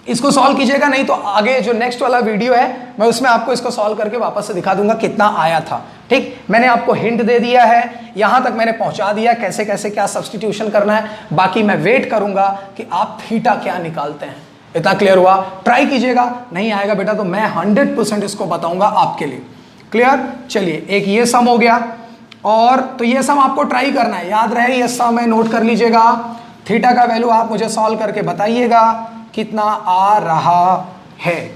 इसको सॉल्व कीजिएगा, नहीं तो आगे जो नेक्स्ट वाला वीडियो है मैं उसमें आपको इसको सॉल्व करके वापस से दिखा दूंगा कितना आया था। ठीक, मैंने आपको हिंट दे दिया है, यहां तक मैंने पहुंचा दिया कैसे कैसे क्या सब्स्टिट्यूशन करना है। बाकी मैं वेट करूंगा कि आप थीटा क्या निकालते हैं। इतना क्लियर हुआ? ट्राई कीजिएगा, नहीं आएगा बेटा तो मैं 100% इसको बताऊंगा आपके लिए। क्लियर? चलिए, एक ये सम हो गया, और तो ये सम आपको ट्राई करना है, याद रहे ये सम है, नोट कर लीजिएगा। थीटा का वैल्यू आप मुझे सॉल्व करके बताइएगा कितना आ रहा है।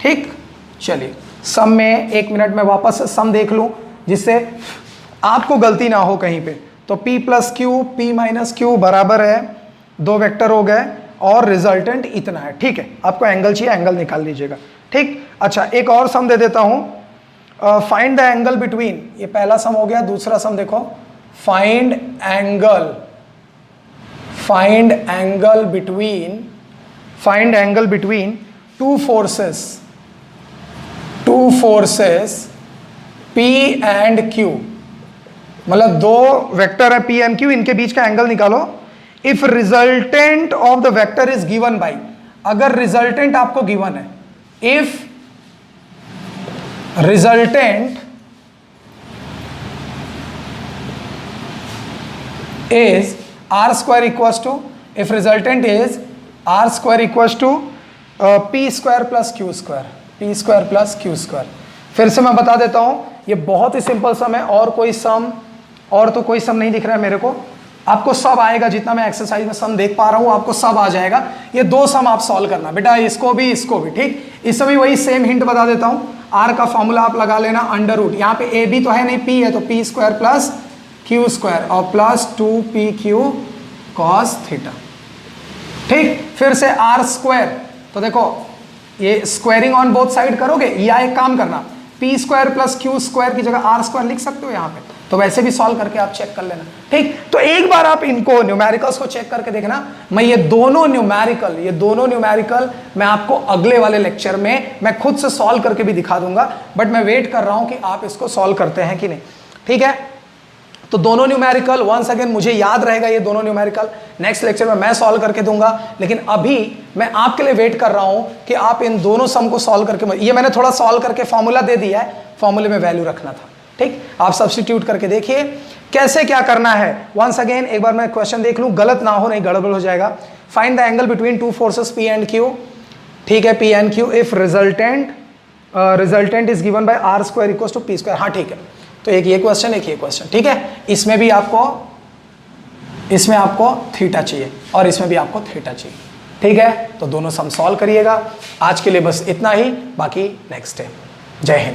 ठीक, चलिए सम में 1 मिनट में वापस सम देख लूं जिससे आपको गलती ना हो कहीं पे। तो p + q p - q बराबर है, 2 वेक्टर हो गए और रिजल्टेंट इतना है। ठीक है, आपको एंगल चाहिए, एंगल निकाल लीजिएगा। ठीक, अच्छा एक और सम दे देता हूं, फाइंड द एंगल बिटवीन, ये पहला सम हो गया। दूसरा सम देखो, find angle between two forces P and Q, मतलब 2 वेक्टर है P एंड Q, इनके बीच का एंगल निकालो। If resultant of the vector is given by, अगर रिजल्टेंट आपको गिवन है, if resultant is r² equals to, if resultant is r² equals to p² plus q²। फिर से मैं बता देता हूं, ये बहुत ही सिंपल सम है, और तो कोई सम नहीं दिख रहा है मेरे को। आपको सब आएगा, जितना मैं एक्सरसाइज में सम देख पा रहा हूं आपको सब आ जाएगा। ये 2 सम आप सॉल्व करना बेटा, इसको भी। ठीक, इसमें भी वही सेम हिंट बता देता हूं। r का फॉर्मूला आप लगा लेना, √, यहाँ पे a भी तो है नहीं, p है, तो p² प्लस q² और प्लस 2pq cos थीटा। ठीक, फिर से r², तो देखो ये स्क्वायरिंग ऑन बोथ साइड करोगे, या एक काम करना p² प्लस q² की जगह r² लिख सकते हो यहाँ पे। तो वैसे भी सॉल्व करके आप चेक कर लेना, ठीक। तो एक बार आप इनको न्यूमेरिकल्स को चेक करके देखना। मैं ये दोनों न्यूमेरिकल मैं आपको अगले वाले लेक्चर में मैं खुद से सॉल्व करके भी दिखा दूंगा, बट मैं वेट कर रहा हूं कि आप इसको सॉल्व करते हैं कि नहीं, ठीक है। तो दोनों न्यूमेरिकल वंस अगेन मुझे याद रहेगा, ये दोनों न्यूमेरिकल नेक्स्ट लेक्चर में मैं सॉल्व करके दूंगा, लेकिन अभी मैं आपके लिए वेट कर रहा हूं कि आप इन दोनों सम को सॉल्व करके, ये मैंने थोड़ा सॉल्व करके फॉर्मूला दे दिया है, फॉर्मूले में वैल्यू रखना था, ठीक। आप सब्स्टिट्यूट करके देखिए कैसे क्या करना है। वंस अगेन एक बार मैं क्वेश्चन देख लूं, गलत ना हो, नहीं गड़बड़ हो जाएगा। Find the angle between two forces P and Q, ठीक है, P and Q if resultant is given by R square equals to P square. हाँ ठीक है, तो एक ये क्वेश्चन, एक ये क्वेश्चन, ठीक है। इसमें आपको थीटा चाहिए और इसमें भी आपको थीटा चाहिए, ठीक है। तो दोनों सम सॉल्व करिएगा। आज के लिए बस इतना ही, बाकी नेक्स्ट डे। जय हिंद।